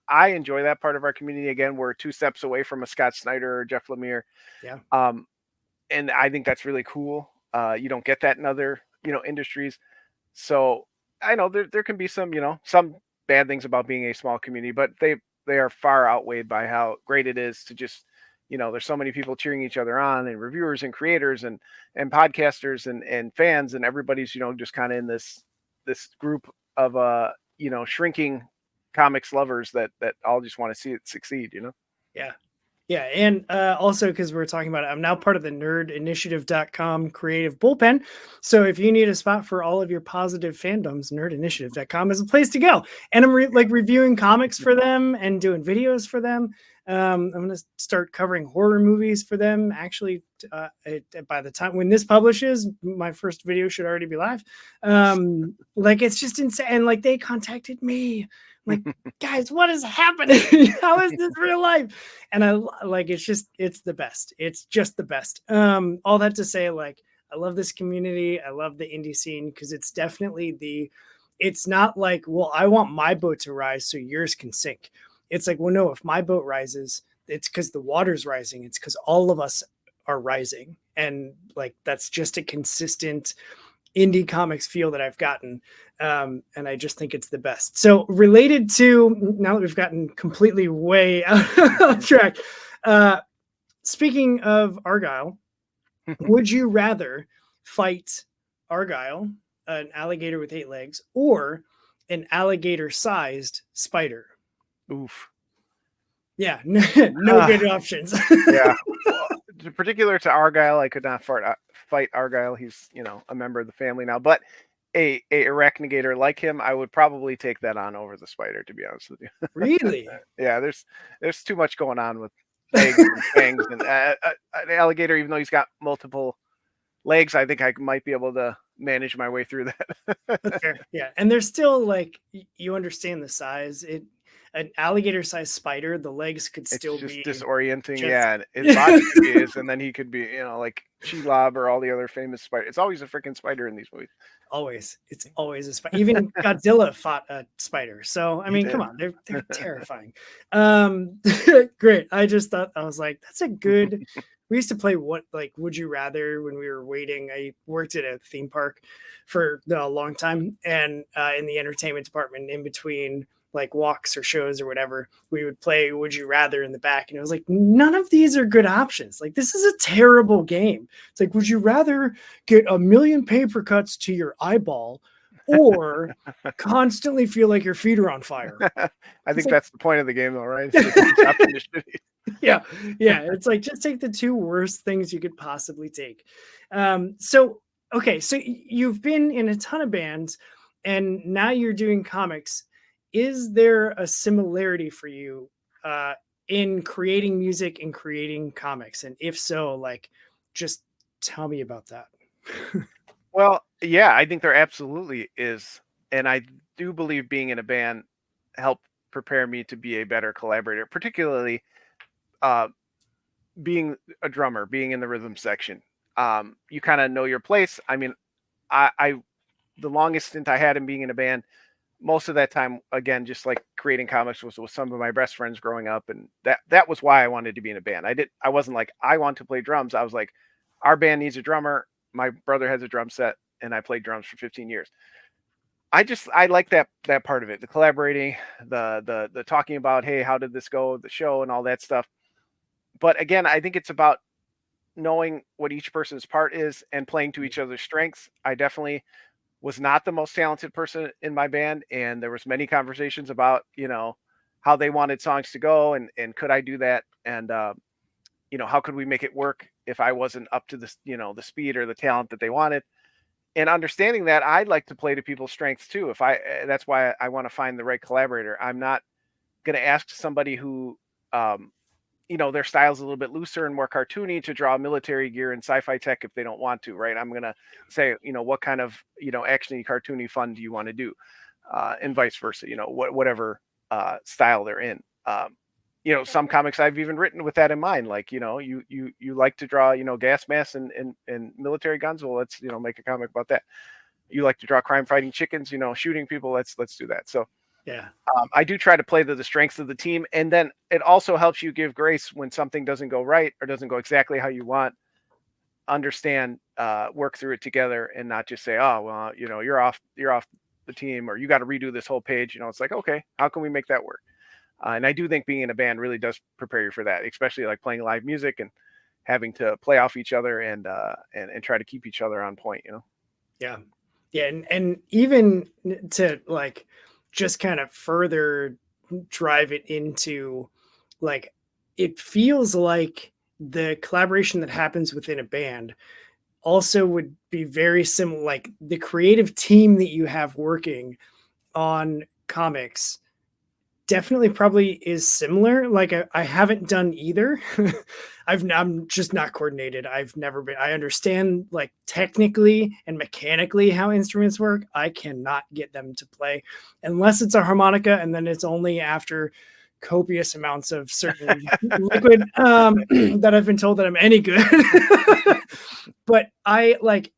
Speaker 2: I enjoy that part of our community. Again, we're 2 steps away from a Scott Snyder or Jeff Lemire.
Speaker 1: Yeah.
Speaker 2: And I think that's really cool. You don't get that in other, industries. So I know there can be some, some bad things about being a small community, but they are far outweighed by how great it is to just, there's so many people cheering each other on, and reviewers and creators and podcasters and fans, and everybody's, just kind of in this group of shrinking comics lovers that all just want to see it succeed.
Speaker 1: Yeah. Yeah, and also because we're talking about it, I'm now part of the nerdinitiative.com creative bullpen. So if you need a spot for all of your positive fandoms, nerdinitiative.com is a place to go. And I'm reviewing comics for them and doing videos for them. I'm going to start covering horror movies for them. Actually, by the time when this publishes, my first video should already be live. It's just insane. And like they contacted me. Like, guys, what is happening? How is this real life? And I like it's the best. It's just the best. All that to say, like, I love this community. I love the indie scene because it's definitely it's not like, well, I want my boat to rise so yours can sink. It's like, well, no, if my boat rises, it's because the water's rising. It's because all of us are rising. And like that's just a consistent indie comics feel that I've gotten. And I just think it's the best. So related to, now that we've gotten completely way out of track, speaking of Argyle, would you rather fight Argyle, an alligator with 8 legs, or an alligator-sized spider?
Speaker 2: Oof.
Speaker 1: Yeah, no good options.
Speaker 2: Yeah. Well, particular to Argyle, I could not fight Argyle. He's, a member of the family now. But a arachnigator like him, I would probably take that on over the spider, to be honest with you.
Speaker 1: Really?
Speaker 2: Yeah, there's too much going on with legs and fangs. And an alligator, even though he's got multiple legs, I think I might be able to manage my way through that.
Speaker 1: Okay. Yeah, and there's still like, you understand the size. An alligator-sized spider, the legs could still
Speaker 2: be
Speaker 1: just
Speaker 2: disorienting. Yeah, and his body could be his, and then he could be, like Shelob or all the other famous spiders. It's always a freaking spider in these movies.
Speaker 1: Always, it's always a spider. Even Godzilla fought a spider. So I mean, come on, they're terrifying. Great. I just thought, I was like, that's a good. We used to play Would You Rather when we were waiting. I worked at a theme park for a long time, and in the entertainment department, in between like walks or shows or whatever, we would play Would You Rather in the back. And it was like, none of these are good options. Like, this is a terrible game. It's like, would you rather get 1 million paper cuts to your eyeball or constantly feel like your feet are on fire?
Speaker 2: I think that's the point of the game though, right?
Speaker 1: Yeah. It's like, just take the 2 worst things you could possibly take. So you've been in a ton of bands and now you're doing comics. Is there a similarity for you in creating music and creating comics? And if so, like, just tell me about that.
Speaker 2: Well, yeah, I think there absolutely is. And I do believe being in a band helped prepare me to be a better collaborator, particularly being a drummer, being in the rhythm section. You kind of know your place. I mean, I the longest stint I had in being in a band, most of that time, again, just like creating comics was with some of my best friends growing up. And that was why I wanted to be in a band. I wasn't like, I want to play drums. I was like, our band needs a drummer. My brother has a drum set and I played drums for 15 years. I like that part of it, the collaborating, the talking about, hey, how did this go, the show and all that stuff. But again, I think it's about knowing what each person's part is and playing to each other's strengths. I definitely was not the most talented person in my band, and there was many conversations about how they wanted songs to go and could I do that, and how could we make it work if I wasn't up to the the speed or the talent that they wanted. And understanding that, I'd like to play to people's strengths too. That's why I want to find the right collaborator. I'm not going to ask somebody who their style's a little bit looser and more cartoony to draw military gear and sci-fi tech if they don't want to, right? I'm going to say, what kind of, actiony, cartoony fun do you want to do? And vice versa, whatever style they're in. Some comics I've even written with that in mind, like, you like to draw, gas masks and military guns. Well, let's, make a comic about that. You like to draw crime fighting chickens, shooting people. Let's do that. So
Speaker 1: yeah,
Speaker 2: I do try to play to the strengths of the team. And then it also helps you give grace when something doesn't go right or doesn't go exactly how you want. Understand, work through it together and not just say, oh, well, you're off the team or you got to redo this whole page. It's like, okay, how can we make that work? And I do think being in a band really does prepare you for that, especially like playing live music and having to play off each other and try to keep each other on point, you know?
Speaker 1: Yeah. Yeah. And even to like just kind of further drive it into like, it feels like the collaboration that happens within a band also would be very similar. Like the creative team that you have working on comics definitely probably is similar. Like I haven't done either. I'm just not coordinated. I've never been. I understand like technically and mechanically how instruments work. I cannot get them to play unless it's a harmonica, and then it's only after copious amounts of certain liquid that I've been told that I'm any good. But I like,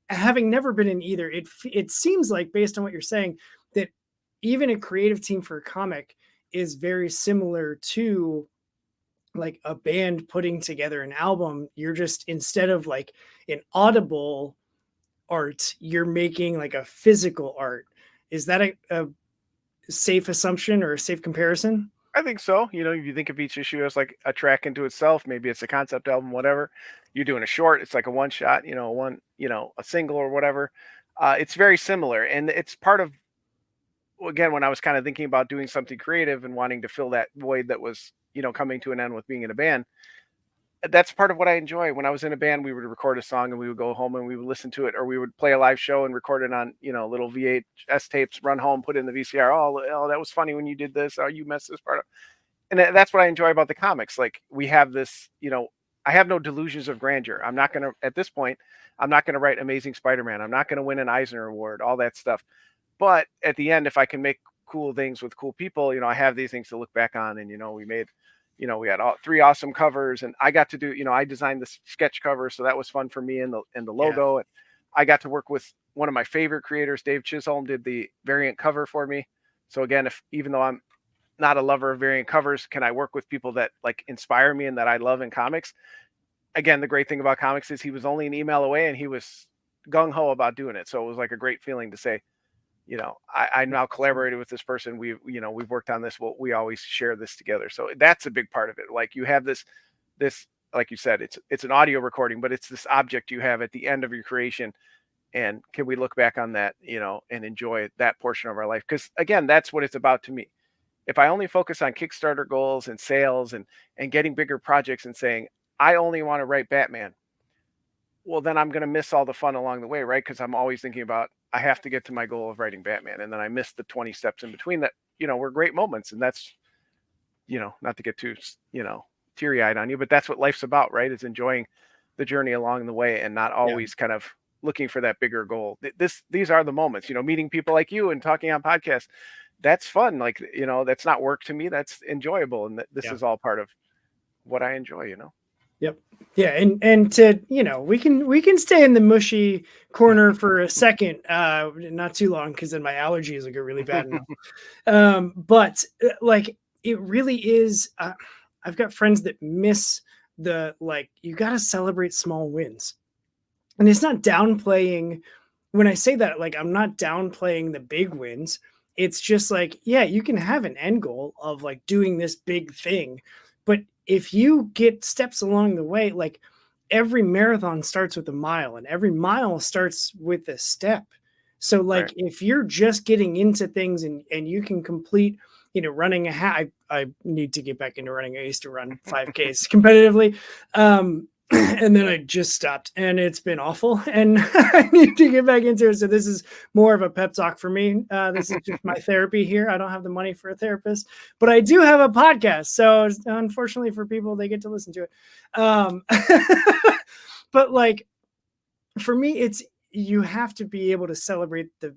Speaker 1: having never been in either, it seems like, based on what you're saying, that even a creative team for a comic is very similar to like a band putting together an album. You're just, instead of like an audible art, you're making like a physical art. Is that a safe assumption or a safe comparison?
Speaker 2: I think so. You know, if you think of each issue as like a track into itself, maybe it's a concept album, whatever. You're doing a short, it's like a one shot, you know, a single or whatever. It's very similar. And it's part of, again, when I was kind of thinking about doing something creative and wanting to fill that void that was, coming to an end with being in a band, that's part of what I enjoy. When I was in a band, we would record a song and we would go home and we would listen to it, or we would play a live show and record it on, little VHS tapes, run home, put it in the VCR. Oh, that was funny when you did this. Oh, you messed this part up. And that's what I enjoy about the comics. Like we have this, I have no delusions of grandeur. I'm not going to, at this point, I'm not going to write Amazing Spider-Man. I'm not going to win an Eisner Award, all that stuff. But at the end, if I can make cool things with cool people, I have these things to look back on. And, we made, we had 3 awesome covers, and I got to do, I designed the sketch cover. So that was fun for me, and the logo. Yeah. And I got to work with one of my favorite creators, Dave Chisholm, did the variant cover for me. So again, even though I'm not a lover of variant covers, can I work with people that like inspire me and that I love in comics? Again, the great thing about comics is he was only an email away and he was gung-ho about doing it. So it was like a great feeling to say, I now collaborated with this person. We've worked on this. We always share this together. So that's a big part of it. Like you have this, like you said, it's an audio recording, but it's this object you have at the end of your creation. And can we look back on that, and enjoy that portion of our life? Because again, that's what it's about to me. If I only focus on Kickstarter goals and sales and getting bigger projects and saying, I only want to write Batman, well, then I'm going to miss all the fun along the way, right? Because I'm always thinking about, I have to get to my goal of writing Batman. And then I miss the 20 steps in between that, were great moments. And that's, not to get too, teary eyed on you, but that's what life's about, right? Is enjoying the journey along the way and not always kind of looking for that bigger goal. These are the moments, meeting people like you and talking on podcasts. That's fun. Like, that's not work to me. That's enjoyable. And this is all part of what I enjoy,
Speaker 1: Yep. Yeah. And to, we can stay in the mushy corner for a second, not too long, because then my allergies will get really bad now. But like, it really is, I've got friends that miss the, like, you got to celebrate small wins. And it's not downplaying. When I say that, like, I'm not downplaying the big wins. It's just like, yeah, you can have an end goal of like doing this big thing, but if you get steps along the way, like every marathon starts with a mile and every mile starts with a step. So like, if you're just getting into things and you can complete, running a half, I need to get back into running. I used to run 5Ks competitively. And then I just stopped and it's been awful and I need to get back into it. So this is more of a pep talk for me. This is just my therapy here. I don't have the money for a therapist, but I do have a podcast. So unfortunately for people, they get to listen to it. But like, for me, it's, you have to be able to celebrate the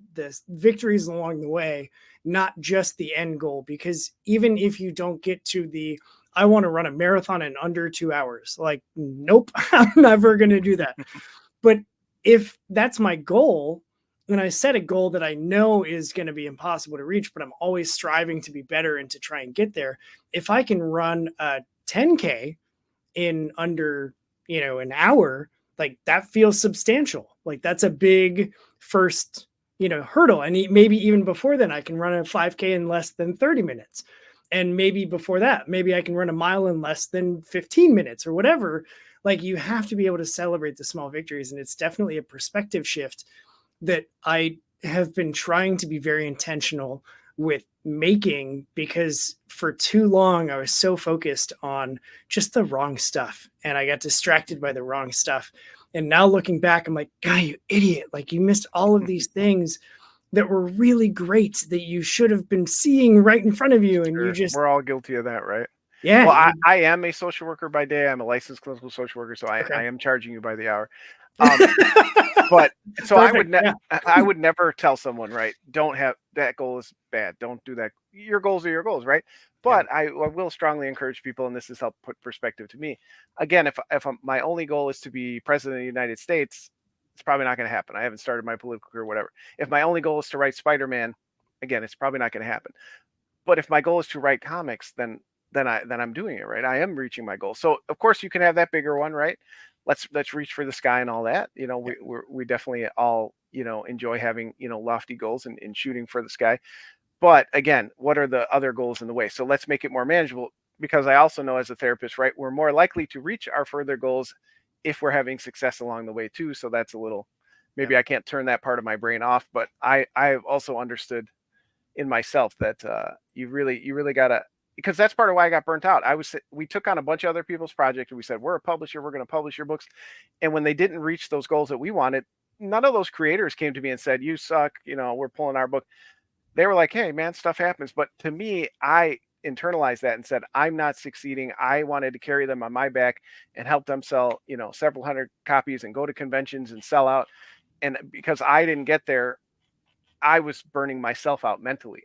Speaker 1: victories along the way, not just the end goal, because even if you don't get to the, I want to run a marathon in under 2 hours. Like, nope, I'm never going to do that. But if that's my goal, and I set a goal that I know is going to be impossible to reach, but I'm always striving to be better and to try and get there. If I can run a 10K in under, an hour, like that feels substantial. Like that's a big first, hurdle. And maybe even before then I can run a 5K in less than 30 minutes. And maybe before that, maybe I can run a mile in less than 15 minutes or whatever. Like, you have to be able to celebrate the small victories. And it's definitely a perspective shift that I have been trying to be very intentional with making, because for too long I was so focused on just the wrong stuff and I got distracted by the wrong stuff. And now looking back, I'm like, God, you idiot. Like, you missed all of these things that were really great that you should have been seeing right in front of you. And you just,
Speaker 2: we're all guilty of that, right?
Speaker 1: yeah.
Speaker 2: Well, I am a social worker by day. I'm a licensed clinical social worker, so I am charging you by the hour. But so
Speaker 1: Perfect.
Speaker 2: I would never tell someone, right, don't have that goal is bad. Don't do that. Your goals are your goals, right? But I will strongly encourage people, and this has helped put perspective to me. Again, if my only goal is to be president of the United States, it's probably not going to happen. I haven't started my political career, whatever. If my only goal is to write Spider-Man, again, it's probably not going to happen. But if my goal is to write comics, then I'm doing it, right? I am reaching my goal. So of course you can have that bigger one, right? Let's reach for the sky and all that. You know, we definitely all, you know, enjoy having, you know, lofty goals and shooting for the sky. But again, what are the other goals in the way? So let's make it more manageable, because I also know as a therapist, right, we're more likely to reach our further goals if we're having success along the way too. So that's a little, maybe I can't turn that part of my brain off, but I've also understood in myself that you really gotta, because that's part of why I got burnt out. We took on a bunch of other people's projects and we said, we're a publisher, we're going to publish your books. And when they didn't reach those goals that we wanted, none of those creators came to me and said, you suck, you know, we're pulling our book. They were like, hey man, stuff happens. But to me, I internalized that and said, I'm not succeeding. I wanted to carry them on my back and help them sell, you know, several hundred copies and go to conventions and sell out. And because I didn't get there, I was burning myself out mentally.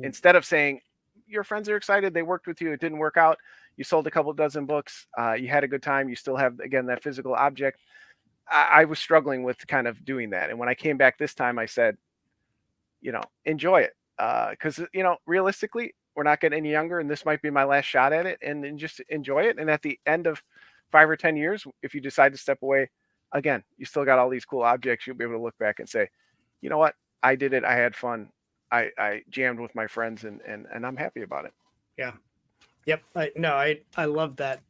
Speaker 2: Instead of saying, your friends are excited, they worked with you, it didn't work out, you sold a couple dozen books, you had a good time, you still have, again, that physical object. I was struggling with kind of doing that. And when I came back this time, I said, you know, enjoy it. Because, you know, realistically, we're not getting any younger, and this might be my last shot at it, and just enjoy it. And at the end of 5 or 10 years, if you decide to step away, again, you still got all these cool objects. You'll be able to look back and say, you know what, I did it, I had fun, I jammed with my friends, and I'm happy about it.
Speaker 1: Yeah. Yep. I love that.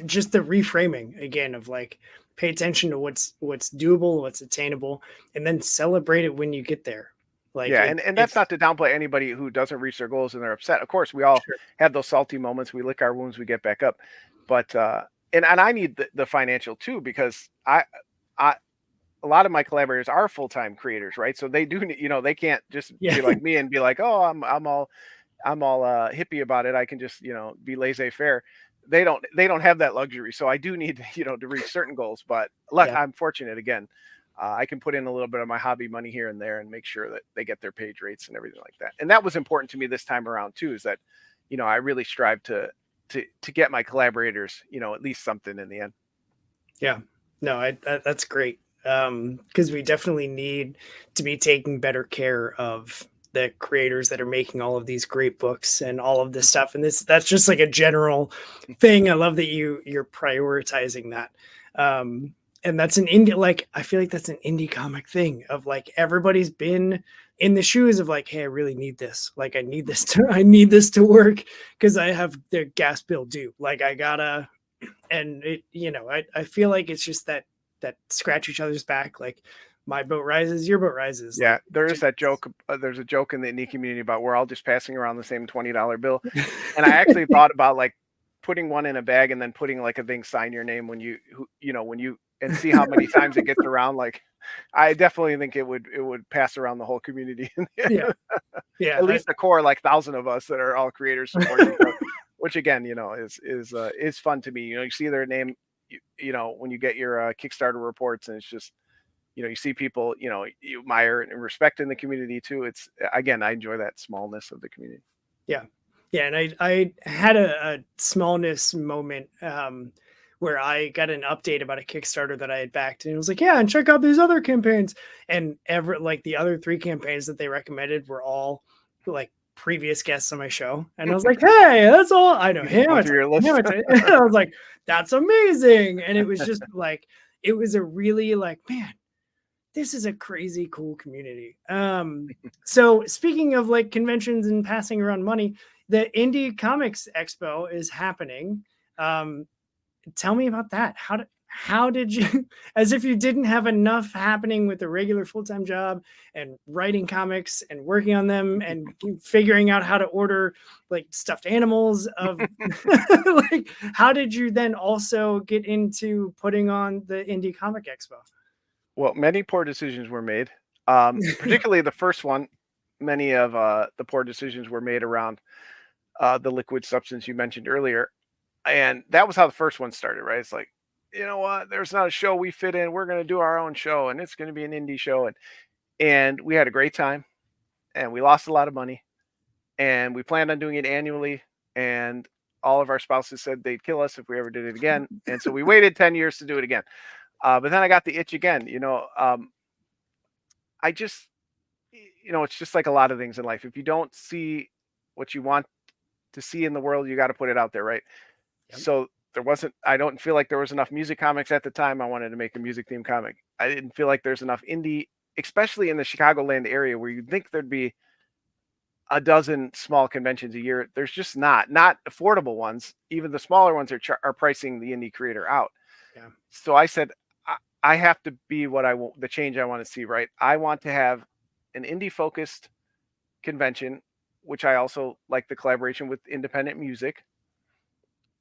Speaker 1: Just the reframing again of like, pay attention to what's doable, what's attainable, and then celebrate it when you get there. Like,
Speaker 2: yeah, and that's not to downplay anybody who doesn't reach their goals and they're upset. Of course, we all have those salty moments. We lick our wounds, we get back up. But and I need the financial too, because I a lot of my collaborators are full-time creators, right? So they do, you know, they can't just be like me and be like, oh, I'm all hippie about it. I can just, you know, be laissez-faire. They don't have that luxury. So I do need, you know, to reach certain goals. But I'm fortunate again. I can put in a little bit of my hobby money here and there and make sure that they get their page rates and everything like that. And that was important to me this time around too, is that, you know, I really strive to get my collaborators, you know, at least something in the end.
Speaker 1: Yeah, no, that's great. Because we definitely need to be taking better care of the creators that are making all of these great books and all of this stuff. And that's just like a general thing. I love that you're prioritizing that. And that's an indie, like, I feel like that's an indie comic thing of like, everybody's been in the shoes of like, hey, I really need this. Like, I need this to work because I have the gas bill due. Like, I gotta, and it, you know, I feel like it's just that scratch each other's back. Like, my boat rises, your boat rises.
Speaker 2: Yeah,
Speaker 1: like,
Speaker 2: there is that joke. There's a joke in the indie community about we're all just passing around the same $20 bill. And I actually thought about like putting one in a bag and then putting like a thing, sign your name when you and see how many times it gets around. Like, I definitely think it would pass around the whole community.
Speaker 1: Yeah.
Speaker 2: At least the core, like 1,000 of us that are all creators supporting, which again, you know, is fun to me. You know, you see their name, you know, when you get your Kickstarter reports, and it's just, you know, you see people, you know, you admire and respect in the community too. It's, again, I enjoy that smallness of the community.
Speaker 1: Yeah. Yeah. And I had a smallness moment where I got an update about a Kickstarter that I had backed, and it was like, yeah, and check out these other campaigns. And like the other 3 campaigns that they recommended were all like previous guests on my show. And I was like, hey, that's all I know. Him. And I was like, that's amazing. And it was just like, it was a really like, man, this is a crazy cool community. So speaking of like conventions and passing around money, the Indie Comics Expo is happening. Tell me about that. How did you, as if you didn't have enough happening with a regular full-time job and writing comics and working on them and figuring out how to order like stuffed animals of like, how did you then also get into putting on the Indie Comic Expo?
Speaker 2: Well, many poor decisions were made, particularly the first one. Many of the poor decisions were made around the liquid substance you mentioned earlier. And that was how the first one started, right? It's like, you know what? There's not a show we fit in. We're going to do our own show, and it's going to be an indie show. And we had a great time, and we lost a lot of money, and we planned on doing it annually. And all of our spouses said they'd kill us if we ever did it again. And so we waited 10 years to do it again. But then I got the itch again. I just, it's just like a lot of things in life. If you don't see what you want to see in the world, you got to put it out there, right? Yep. So I don't feel like there was enough music comics at the time. I wanted to make a music themed comic. I didn't feel like there's enough indie, especially in the Chicagoland area where you'd think there'd be a dozen small conventions a year. There's just not affordable ones. Even the smaller ones are pricing the indie creator out. Yeah. So I said, I have to be the change I want to see, right? I want to have an indie focused convention, which I also like the collaboration with independent music.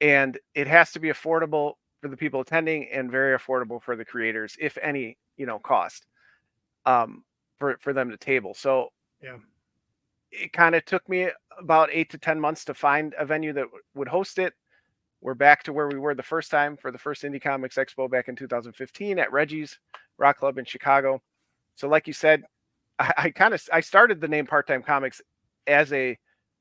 Speaker 2: And it has to be affordable for the people attending and very affordable for the creators, if any, cost for them to table. So yeah, it kind of took me about 8 to 10 months to find a venue that would host it. We're back to where we were the first time for the first Indie Comics Expo back in 2015 at Reggie's Rock Club in Chicago. So like you said, I started the name Part-Time Comics as a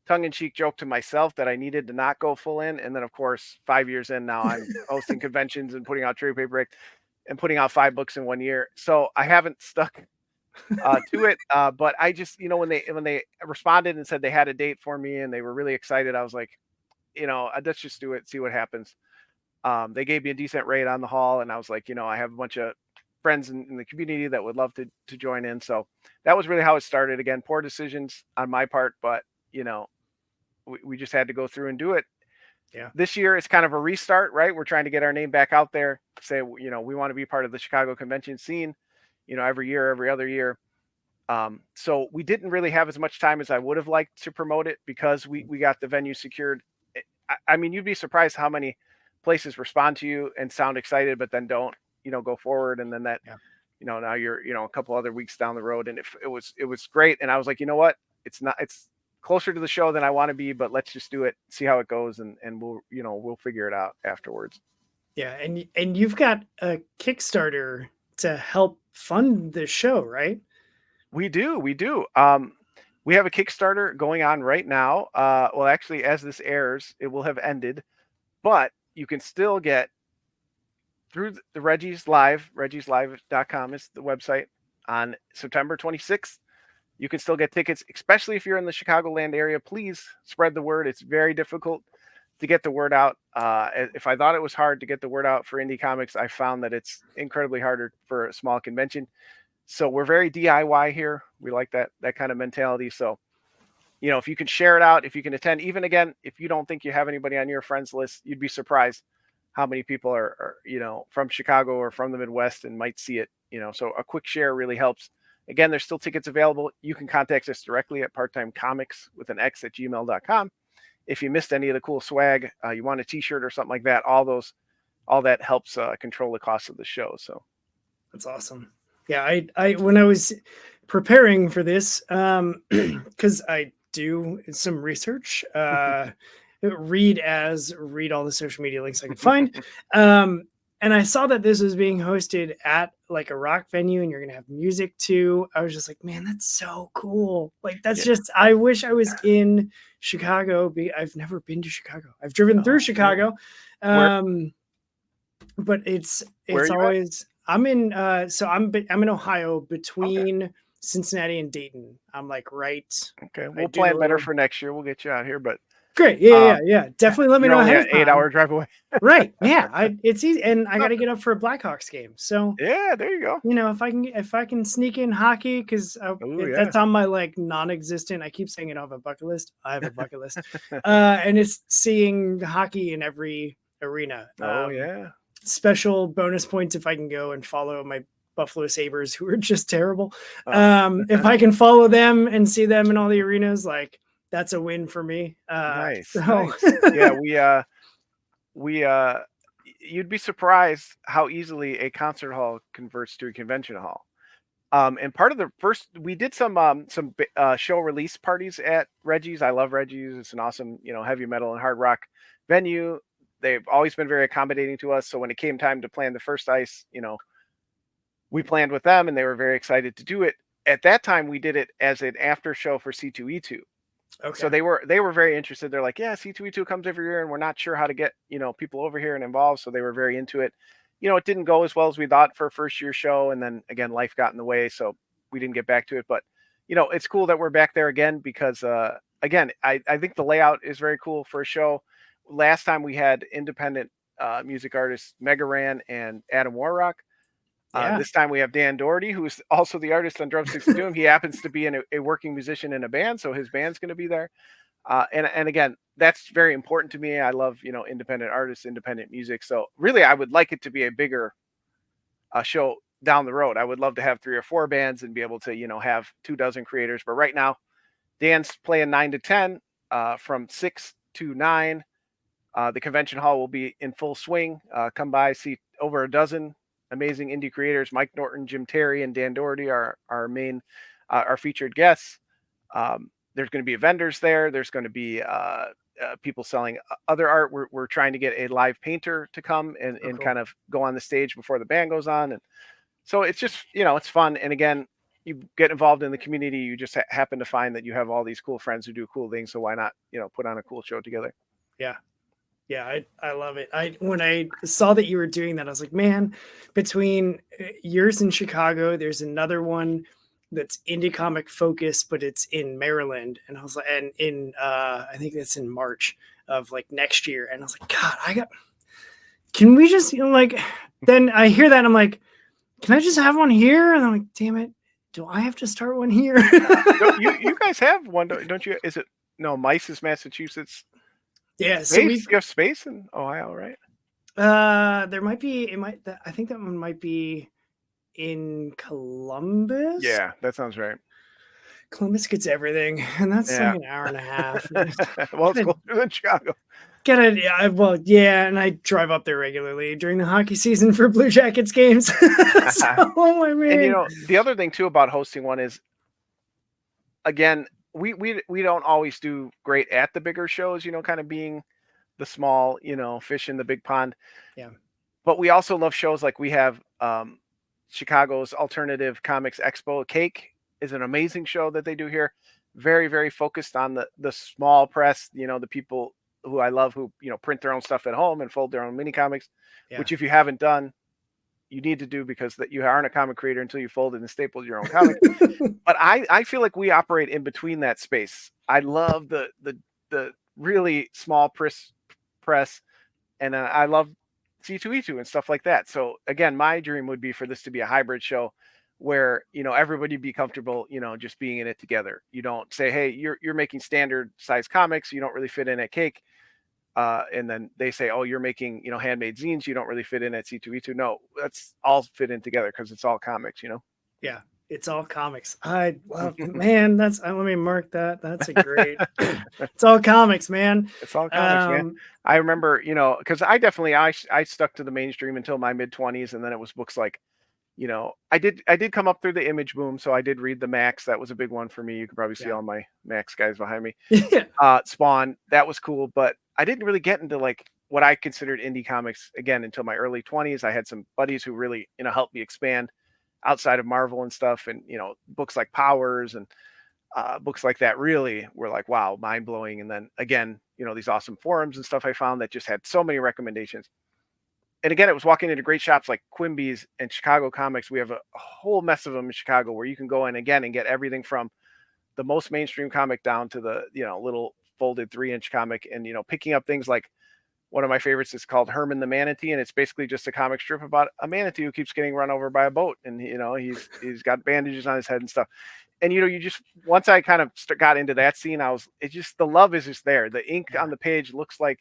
Speaker 2: tongue-in-cheek joke to myself that I needed to not go full in. And then, of course, 5 years in now, I'm hosting conventions and putting out trade paper and putting out 5 books in 1 year. So I haven't stuck to it. But I just, when they responded and said they had a date for me and they were really excited, I was like, let's just do it, see what happens. They gave me a decent rate on the hall, and I was like, I have a bunch of friends in the community that would love to join in. So that was really how it started. Again, poor decisions on my part, but we just had to go through and do it. Yeah. This year is kind of a restart, right? We're trying to get our name back out there, say, we want to be part of the Chicago convention scene, every year, every other year. So we didn't really have as much time as I would have liked to promote it because we got the venue secured. I mean, you'd be surprised how many places respond to you and sound excited, but then don't, go forward. And then that, now you're, a couple other weeks down the road, and it was great. And I was like, you know what? It's closer to the show than I want to be, but let's just do it, see how it goes. And we'll figure it out afterwards.
Speaker 1: Yeah. And you've got a Kickstarter to help fund the show, right?
Speaker 2: We do. We have a Kickstarter going on right now. Well, actually, as this airs, it will have ended, but you can still get through the Reggie's Live, reggieslive.com is the website, on September 26th. You can still get tickets, especially if you're in the Chicagoland area. Please spread the word. It's very difficult to get the word out. If I thought it was hard to get the word out for indie comics, I found that it's incredibly harder for a small convention. So we're very DIY here. We like that kind of mentality. So, if you can share it out, if you can attend, even again, if you don't think you have anybody on your friends list, you'd be surprised how many people are from Chicago or from the Midwest and might see it, so a quick share really helps. Again, there's still tickets available. You can contact us directly at parttimecomics with an X at gmail.com. If you missed any of the cool swag, you want a t-shirt or something like that, all that helps control the cost of the show. So
Speaker 1: that's awesome. Yeah. I when I was preparing for this, cause I do some research, read all the social media links I can find. And I saw that this was being hosted at like a rock venue and you're going to have music too. I was just like, man, that's so cool. Like, that's just, I wish I was in Chicago. I've never been to Chicago. I've driven through Chicago. But it's always, I'm in Ohio between Cincinnati and Dayton. I'm like right.
Speaker 2: Okay. We'll plan better for next year. We'll get you out here, but
Speaker 1: Great. Yeah. Definitely let me
Speaker 2: You're
Speaker 1: know
Speaker 2: only
Speaker 1: ahead
Speaker 2: an
Speaker 1: of time.
Speaker 2: 8-hour drive away.
Speaker 1: Right. Yeah. It's easy, and I got to get up for a Blackhawks game. So,
Speaker 2: Yeah, there you go.
Speaker 1: you know, if I can sneak in hockey, because
Speaker 2: Oh yeah.
Speaker 1: that's on my like non-existent. I keep saying it off a bucket list. I have a bucket list, and it's seeing hockey in every arena.
Speaker 2: Oh yeah.
Speaker 1: Special bonus points if I can go and follow my Buffalo Sabres, who are just terrible.
Speaker 2: Oh.
Speaker 1: If I can follow them and see them in all the arenas, like that's a win for me.
Speaker 2: Nice.
Speaker 1: So
Speaker 2: Yeah, we you'd be surprised how easily a concert hall converts to a convention hall. And part of the first, we did some show release parties at Reggie's. I love Reggie's. It's an awesome, heavy metal and hard rock venue. They've always been very accommodating to us. So when it came time to plan the first ice, we planned with them and they were very excited to do it. At that time, we did it as an after show for C2E2.
Speaker 1: okay.
Speaker 2: So they were very interested. They're like, yeah, C2E2 comes every year and we're not sure how to get, people over here and involved. So they were very into it. It didn't go as well as we thought for a first year show. And then again, life got in the way. So we didn't get back to it. But, it's cool that we're back there again because, again, I think the layout is very cool for a show. Last time we had independent music artists, Mega Ran and Adam Warrock. This time we have Dan Doherty, who's also the artist on Drumsticks of Doom. He happens to be a working musician in a band, so his band's going to be there. And again, that's very important to me. I love, independent artists, independent music. So really, I would like it to be a bigger show down the road. I would love to have 3 or 4 bands and be able to, have 24 creators. But right now, Dan's playing 9 to 10, from 6 to 9. The convention hall will be in full swing. Come by, see over a dozen amazing indie creators. Mike Norton, Jim Terry, and Dan Doherty are our main, our featured guests. There's going to be vendors there. There's going to be people selling other art. We're trying to get a live painter to come and
Speaker 1: cool.
Speaker 2: kind of go on the stage before the band goes on. And so it's just, it's fun. And again, you get involved in the community. You just happen to find that you have all these cool friends who do cool things. So why not, put on a cool show together?
Speaker 1: Yeah, I love it. When I saw that you were doing that, I was like, man, between yours in Chicago, there's another one that's indie comic focused, but it's in Maryland. And I was like, and in I think that's in March of like next year. And I was like, God, can we just, then I hear that and I'm like, can I just have one here? And I'm like, damn it, do I have to start one here?
Speaker 2: you guys have one, don't you? Is it, no, Mice is Massachusetts.
Speaker 1: Yeah,
Speaker 2: so you have space in Ohio, right?
Speaker 1: There might be. I think that one might be in Columbus.
Speaker 2: Yeah, that sounds right.
Speaker 1: Columbus gets everything, and that's like an hour and a half.
Speaker 2: Well, it's closer than Chicago.
Speaker 1: And I drive up there regularly during the hockey season for Blue Jackets games. So, oh my man.
Speaker 2: And the other thing too about hosting one is, again, we don't always do great at the bigger shows, kind of being the small, fish in the big pond.
Speaker 1: Yeah.
Speaker 2: But we also love shows like we have Chicago's Alternative Comics Expo. Cake is an amazing show that they do here. Very, very focused on the small press, the people who I love who, print their own stuff at home and fold their own mini comics, which if you haven't done, you need to do, because that you aren't a comic creator until you folded and stapled your own comic. But I feel like we operate in between that space. I love the really small press, and I love C2E2 and stuff like that. So again, my dream would be for this to be a hybrid show where, everybody be comfortable, just being in it together. You don't say, hey, you're making standard size comics, you don't really fit in at Cake. And then they say, oh, you're making, handmade zines, you don't really fit in at C2E2. No, that's all fit in together because it's all comics,
Speaker 1: Yeah, it's all comics. I love, man, let me mark that. That's a great, it's all comics, man.
Speaker 2: It's all comics, man. I remember, because I stuck to the mainstream until my mid-20s, and then it was books like, I did come up through the Image boom, so I did read the Max. That was a big one for me. You can probably see all my Max guys behind me. Spawn, that was cool, but I didn't really get into like what I considered indie comics again until my early 20s. I had some buddies who really, helped me expand outside of Marvel and stuff, and books like Powers and books like that really were like, wow, mind blowing. And then again, these awesome forums and stuff I found that just had so many recommendations. And again, it was walking into great shops like Quimby's and Chicago Comics. We have a whole mess of them in Chicago where you can go in again and get everything from the most mainstream comic down to the, little folded 3-inch comic, and picking up things like one of my favorites is called Herman the Manatee, and it's basically just a comic strip about a manatee who keeps getting run over by a boat, and he's got bandages on his head and stuff. And you just, once I kind of got into that scene, the love is just there. The ink on the page looks like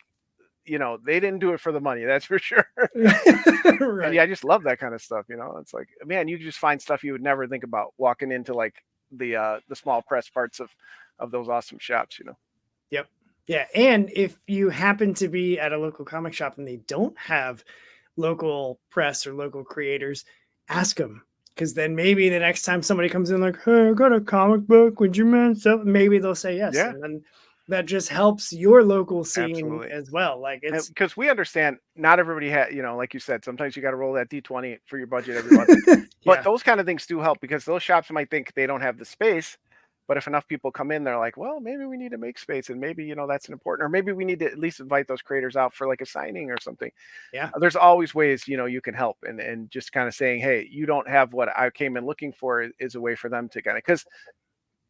Speaker 2: they didn't do it for the money, that's for sure.
Speaker 1: Right.
Speaker 2: And yeah, I just love that kind of stuff. It's like, man, you just find stuff you would never think about walking into like the small press parts of those awesome shops.
Speaker 1: Yep. Yeah. And if you happen to be at a local comic shop and they don't have local press or local creators, ask them. Because then maybe the next time somebody comes in like, hey, I got a comic book, would you mind? So maybe they'll say yes.
Speaker 2: Yeah.
Speaker 1: And then that just helps your local scene
Speaker 2: Absolutely.
Speaker 1: as well. Like, it's
Speaker 2: because we understand not everybody has, like you said, sometimes you got to roll that D20 for your budget every month. But those kind of things do help, because those shops might think they don't have the space. But if enough people come in, they're like, well, maybe we need to make space, and maybe, that's an important, or maybe we need to at least invite those creators out for like a signing or something.
Speaker 1: Yeah.
Speaker 2: There's always ways, you can help, and just kind of saying, hey, you don't have what I came in looking for is a way for them to kind of, because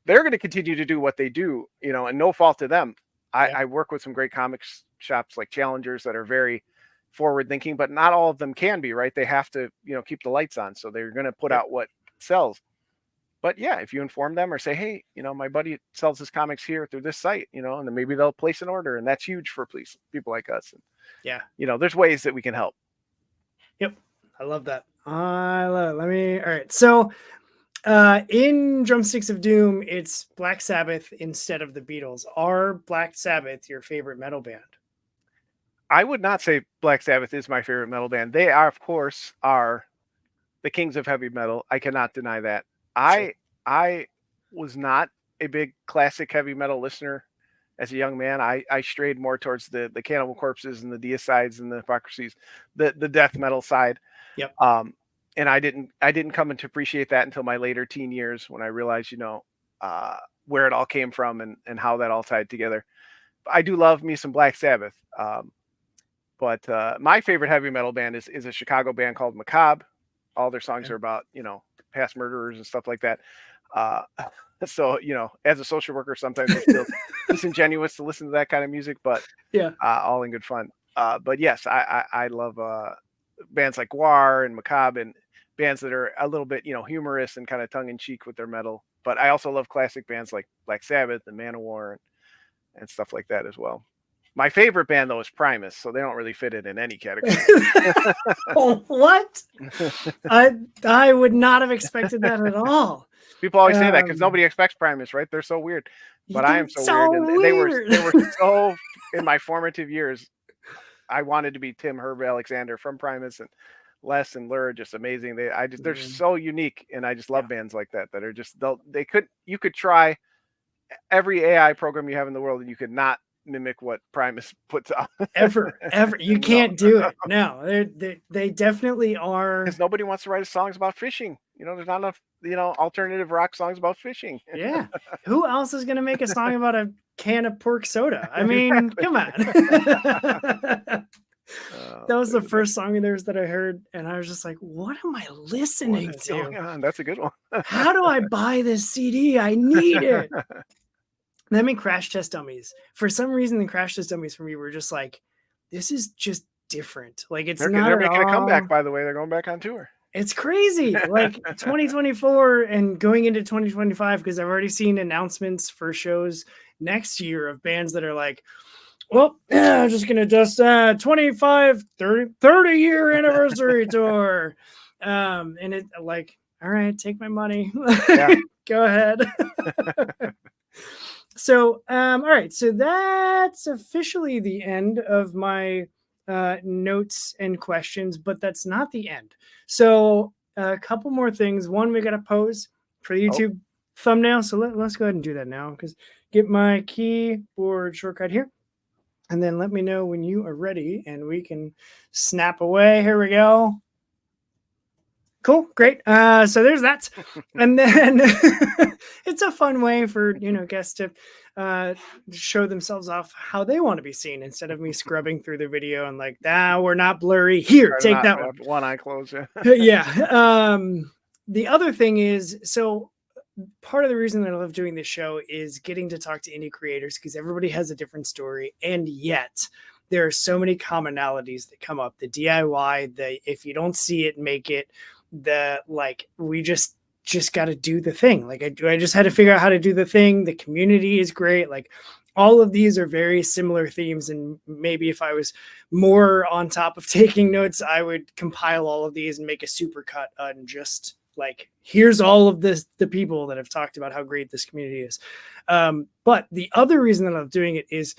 Speaker 2: they're going to continue to do what they do, and no fault to them. I work with some great comics shops like Challengers that are very forward thinking, but not all of them can be, right? They have to, keep the lights on. So they're going to put out what sells. But yeah, if you inform them or say, hey, my buddy sells his comics here through this site, and then maybe they'll place an order, and that's huge for people like us. And,
Speaker 1: yeah.
Speaker 2: There's ways that we can help.
Speaker 1: Yep. I love that. I love it. All right. So in Drumsticks of Doom, it's Black Sabbath instead of the Beatles. Are Black Sabbath your favorite metal band?
Speaker 2: I would not say Black Sabbath is my favorite metal band. They are, of course, the kings of heavy metal. I cannot deny that.
Speaker 1: Sure.
Speaker 2: I was not a big classic heavy metal listener as a young man. I strayed more towards the Cannibal Corpses and the Deicides and the Hypocrisies, the death metal side.
Speaker 1: Yep.
Speaker 2: And I didn't come to appreciate that until my later teen years, when I realized, where it all came from and how that all tied together. I do love me some Black Sabbath. But my favorite heavy metal band is a Chicago band called Macabre. All their songs are about, past murderers and stuff like that. So, as a social worker, sometimes it feels disingenuous to listen to that kind of music, but all in good fun. But yes, I love bands like Gwar and Macabre, and bands that are a little bit, humorous and kind of tongue in cheek with their metal. But I also love classic bands like Black Sabbath and Manowar and stuff like that as well. My favorite band, though, is Primus, so they don't really fit it in any category.
Speaker 1: What? I would not have expected that at all.
Speaker 2: People always say that because nobody expects Primus, right? They're so weird. But I am so weird. And they were so, in my formative years, I wanted to be Tim Herb Alexander from Primus, and Les and Lur are just amazing. They're so unique, and I just love bands like that are just, you could try every AI program you have in the world, and you could not mimic what Primus puts out. ever.
Speaker 1: You can't do it. No, they definitely are.
Speaker 2: Because nobody wants to write songs about fishing. There's not enough, alternative rock songs about fishing.
Speaker 1: Yeah. Who else is going to make a song about a can of pork soda? I mean, come on. That was the first song of theirs that I heard, and I was just like, what am I listening to?
Speaker 2: That's a good one.
Speaker 1: How do I buy this CD? I need it. Them and Crash Test Dummies. For some reason, the Crash Test Dummies for me were just like, this is just different. Like, it's
Speaker 2: they're making a comeback, by the way. They're going back on tour.
Speaker 1: It's crazy. Like 2024 and going into 2025, because I've already seen announcements for shows next year of bands that are like, well, I'm just going to just 25, 30 year anniversary tour. And it like, all right, take my money. Go ahead. So, all right. So that's officially the end of my notes and questions, but that's not the end. So a couple more things. One, we got to pose for the YouTube thumbnail. So let's go ahead and do that now, because get my keyboard shortcut here. And then let me know when you are ready and we can snap away. Here we go. Cool. Great. So there's that. And then it's a fun way for, guests to show themselves off how they want to be seen, instead of me scrubbing through the video and like, we're not blurry. Here, take that one.
Speaker 2: One eye closed.
Speaker 1: Yeah. The other thing is, so part of the reason that I love doing this show is getting to talk to indie creators, because everybody has a different story. And yet there are so many commonalities that come up. The DIY, the if you don't see it, make it, the like, we just got to do the thing. Like I just had to figure out how to do the thing. The community is great. Like all of these are very similar themes. And maybe if I was more on top of taking notes, I would compile all of these and make a supercut on just like, here's all of this, the people that have talked about how great this community is. But the other reason that I'm doing it is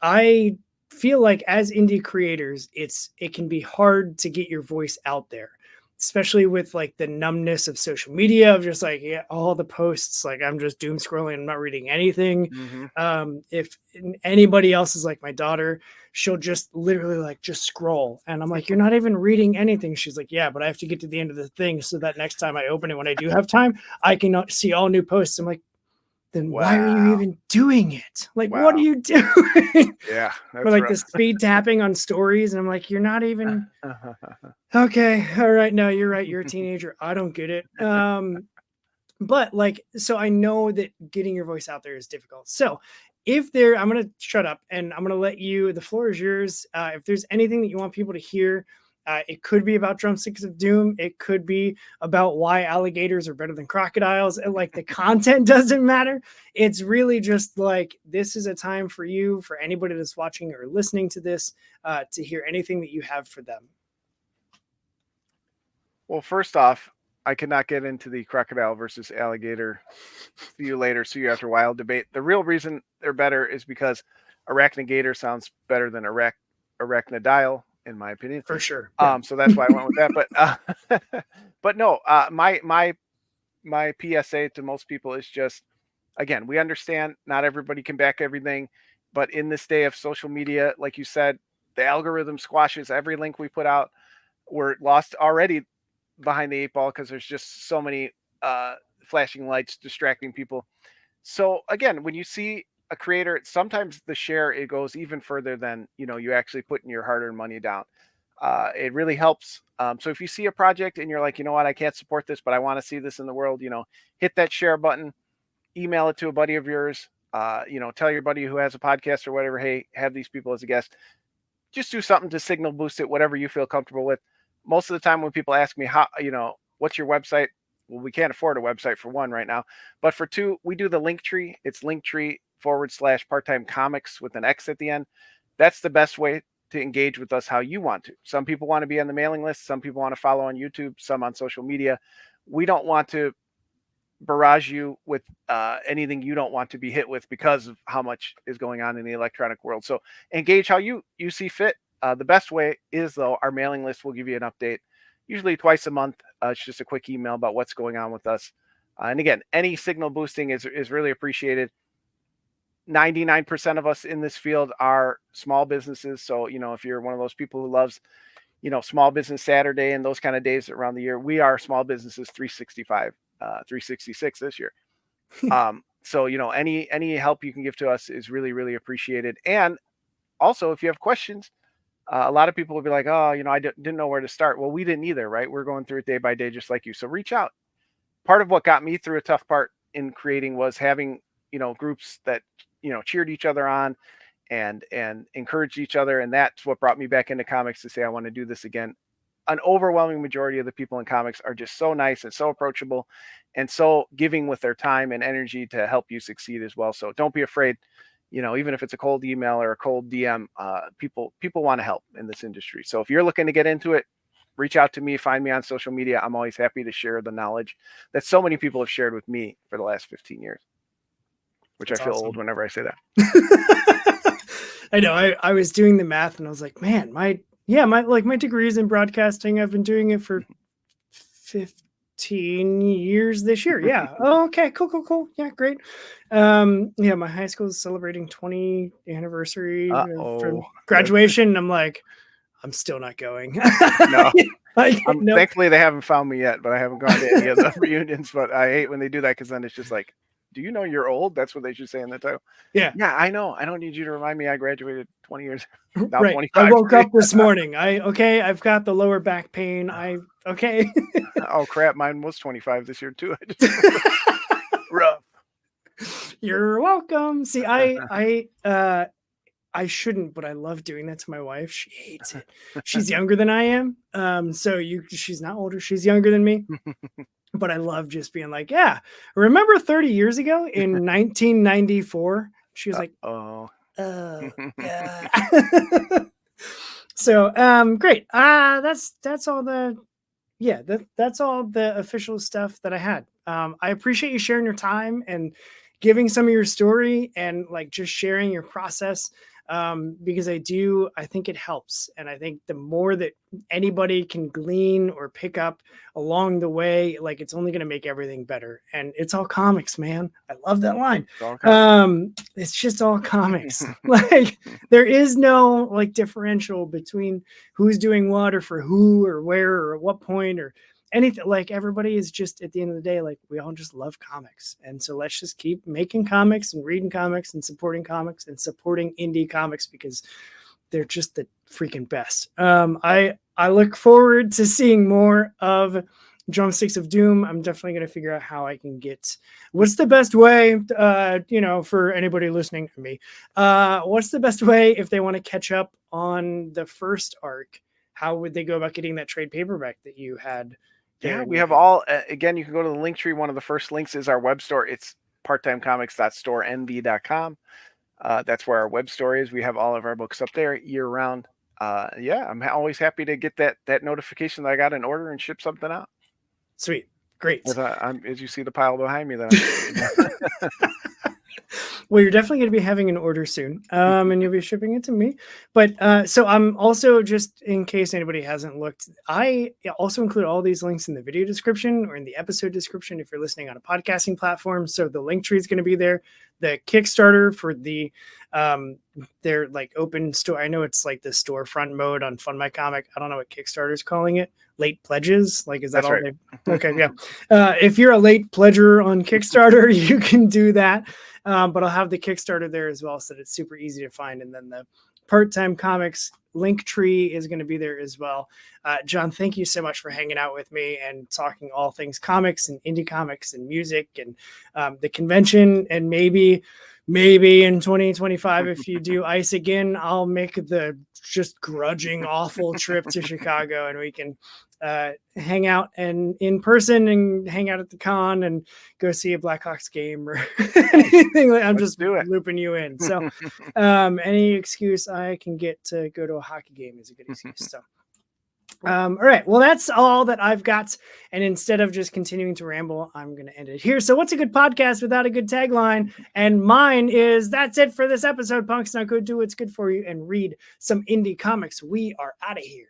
Speaker 1: I feel like as indie creators, it can be hard to get your voice out there, especially with like the numbness of social media, of just like, yeah, all the posts, like I'm just doom scrolling, I'm not reading anything. If anybody else is like my daughter, she'll just literally like just scroll, and I'm like, you're not even reading anything. She's like, yeah, but I have to get to the end of the thing so that next time I open it, when I do have time, I can see all new posts. I'm like, then why are you even doing it? Like, what are you doing?
Speaker 2: Yeah.
Speaker 1: Or like the speed tapping on stories. And I'm like, you're not even, okay. All right. No, you're right. You're a teenager. I don't get it. But like, so I know that getting your voice out there is difficult. So I'm going to shut up and I'm going to let you, the floor is yours. If there's anything that you want people to hear, it could be about Drumsticks of Doom. It could be about why alligators are better than crocodiles. And like the content doesn't matter. It's really just like, this is a time for you, for anybody that's watching or listening to this, to hear anything that you have for them.
Speaker 2: Well, first off, I cannot get into the crocodile versus alligator see you later, see you after a while debate. The real reason they're better is because arachnigator sounds better than arachnidile, in my opinion.
Speaker 1: For sure.
Speaker 2: Yeah. So that's why I went with that. But no, my PSA to most people is just, again, we understand not everybody can back everything, but in this day of social media, like you said, the algorithm squashes every link we put out. We're lost already behind the 8 ball because there's just so many flashing lights distracting people. So again, when you see a creator, sometimes the share, it goes even further than, you actually putting your hard-earned money down. It really helps. So if you see a project and you're like, you know what, I can't support this, but I want to see this in the world, hit that share button, email it to a buddy of yours, tell your buddy who has a podcast or whatever, hey, have these people as a guest. Just do something to signal boost it, whatever you feel comfortable with. Most of the time when people ask me how, what's your website? Well, we can't afford a website for one right now, but for two, we do the Linktree. It's Linktree/part-time comics with an X at the end. That's the best way to engage with us how you want to. Some people want to be on the mailing list. Some people want to follow on YouTube, some on social media. We don't want to barrage you with anything you don't want to be hit with because of how much is going on in the electronic world. So engage how you see fit. The best way is, though, our mailing list will give you an update, usually twice a month. It's just a quick email about what's going on with us. And again, any signal boosting is really appreciated. 99% of us in this field are small businesses. So, if you're one of those people who loves, Small Business Saturday and those kind of days around the year, we are small businesses 365, 366 this year. So, any help you can give to us is really, really appreciated. And also, if you have questions, a lot of people will be like, oh, I didn't know where to start. Well, we didn't either, right? We're going through it day by day, just like you. So reach out. Part of what got me through a tough part in creating was having, groups that, cheered each other on and encouraged each other. And that's what brought me back into comics to say, I want to do this again. An overwhelming majority of the people in comics are just so nice and so approachable and so giving with their time and energy to help you succeed as well. So don't be afraid. Even if it's a cold email or a cold DM, people want to help in this industry. So if you're looking to get into it, reach out to me, find me on social media. I'm always happy to share the knowledge that so many people have shared with me for the last 15 years, which That's I feel awesome. Old whenever I say that.
Speaker 1: I know. I was doing the math and I was like, man, my degree is in broadcasting. I've been doing it for 15 years this year. Yeah. Oh, okay. Cool. Yeah, great. My high school is celebrating 20th anniversary from graduation. And I'm like, I'm still not going.
Speaker 2: No. Nope. Thankfully they haven't found me yet, but I haven't gone to any of the reunions. But I hate when they do that because then it's just like, do you know you're old? That's what they should say in the title. Yeah, I know. I don't need you to remind me I graduated 20 years. Now
Speaker 1: right.
Speaker 2: 25.
Speaker 1: I woke up this morning. I've got the lower back pain. Okay.
Speaker 2: Oh crap, mine was 25 this year too. Rough.
Speaker 1: You're welcome. See, I shouldn't, but I love doing that to my wife. She hates it. She's younger than I am. She's not older. She's younger than me. But I love just being like, yeah, remember 30 years ago in 1994? She was like,
Speaker 2: oh,
Speaker 1: yeah. So, great. That's all that's all the official stuff that I had. I appreciate you sharing your time and giving some of your story and like just sharing your process, because I think it helps. And I think the more that anybody can glean or pick up along the way, like it's only going to make everything better. And it's all comics, man. I love that line. It's just all comics. Like there is no like differential between who's doing what or for who or where or at what point or anything. Like everybody is just, at the end of the day, like we all just love comics. And so let's just keep making comics and reading comics and supporting indie comics, because they're just the freaking best. I look forward to seeing more of Drumsticks of Doom. I'm definitely going to figure out how I can what's the best way, for anybody listening to me, what's the best way if they want to catch up on the first arc? How would they go about getting that trade paperback that you had?
Speaker 2: Yeah, we have all, again, you can go to the link tree. One of the first links is our web store. It's parttimecomics.storenv.com. That's where our web store is. We have all of our books up there year round. I'm always happy to get that notification that I got an order and ship something out.
Speaker 1: Sweet. Great.
Speaker 2: As you see the pile behind me that
Speaker 1: Well, you're definitely going to be having an order soon, and you'll be shipping it to me. But so I'm also, just in case anybody hasn't looked, I also include all these links in the video description or in the episode description if you're listening on a podcasting platform. So the link tree is going to be there. The Kickstarter for their like open store. I know it's like the storefront mode on Fund My Comic. I don't know what Kickstarter's calling it. Late pledges. Like, is that all right? Okay. Yeah. If you're a late pledger on Kickstarter, you can do that. But I'll have the Kickstarter there as well, so that it's super easy to find. And then the Part-Time Comics link tree is going to be there as well. John, thank you so much for hanging out with me and talking all things comics and indie comics and music and the convention. And maybe in 2025, if you do ICE again, I'll make the just grudging, awful trip to Chicago, and we can hang out and in person and hang out at the con and go see a Blackhawks game or anything. I'm just looping you in. So any excuse I can get to go to a hockey game is a good excuse. So all right. Well, that's all that I've got. And instead of just continuing to ramble, I'm going to end it here. So what's a good podcast without a good tagline? And mine is, that's it for this episode, punks. Now go do what's good for you and read some indie comics. We are out of here.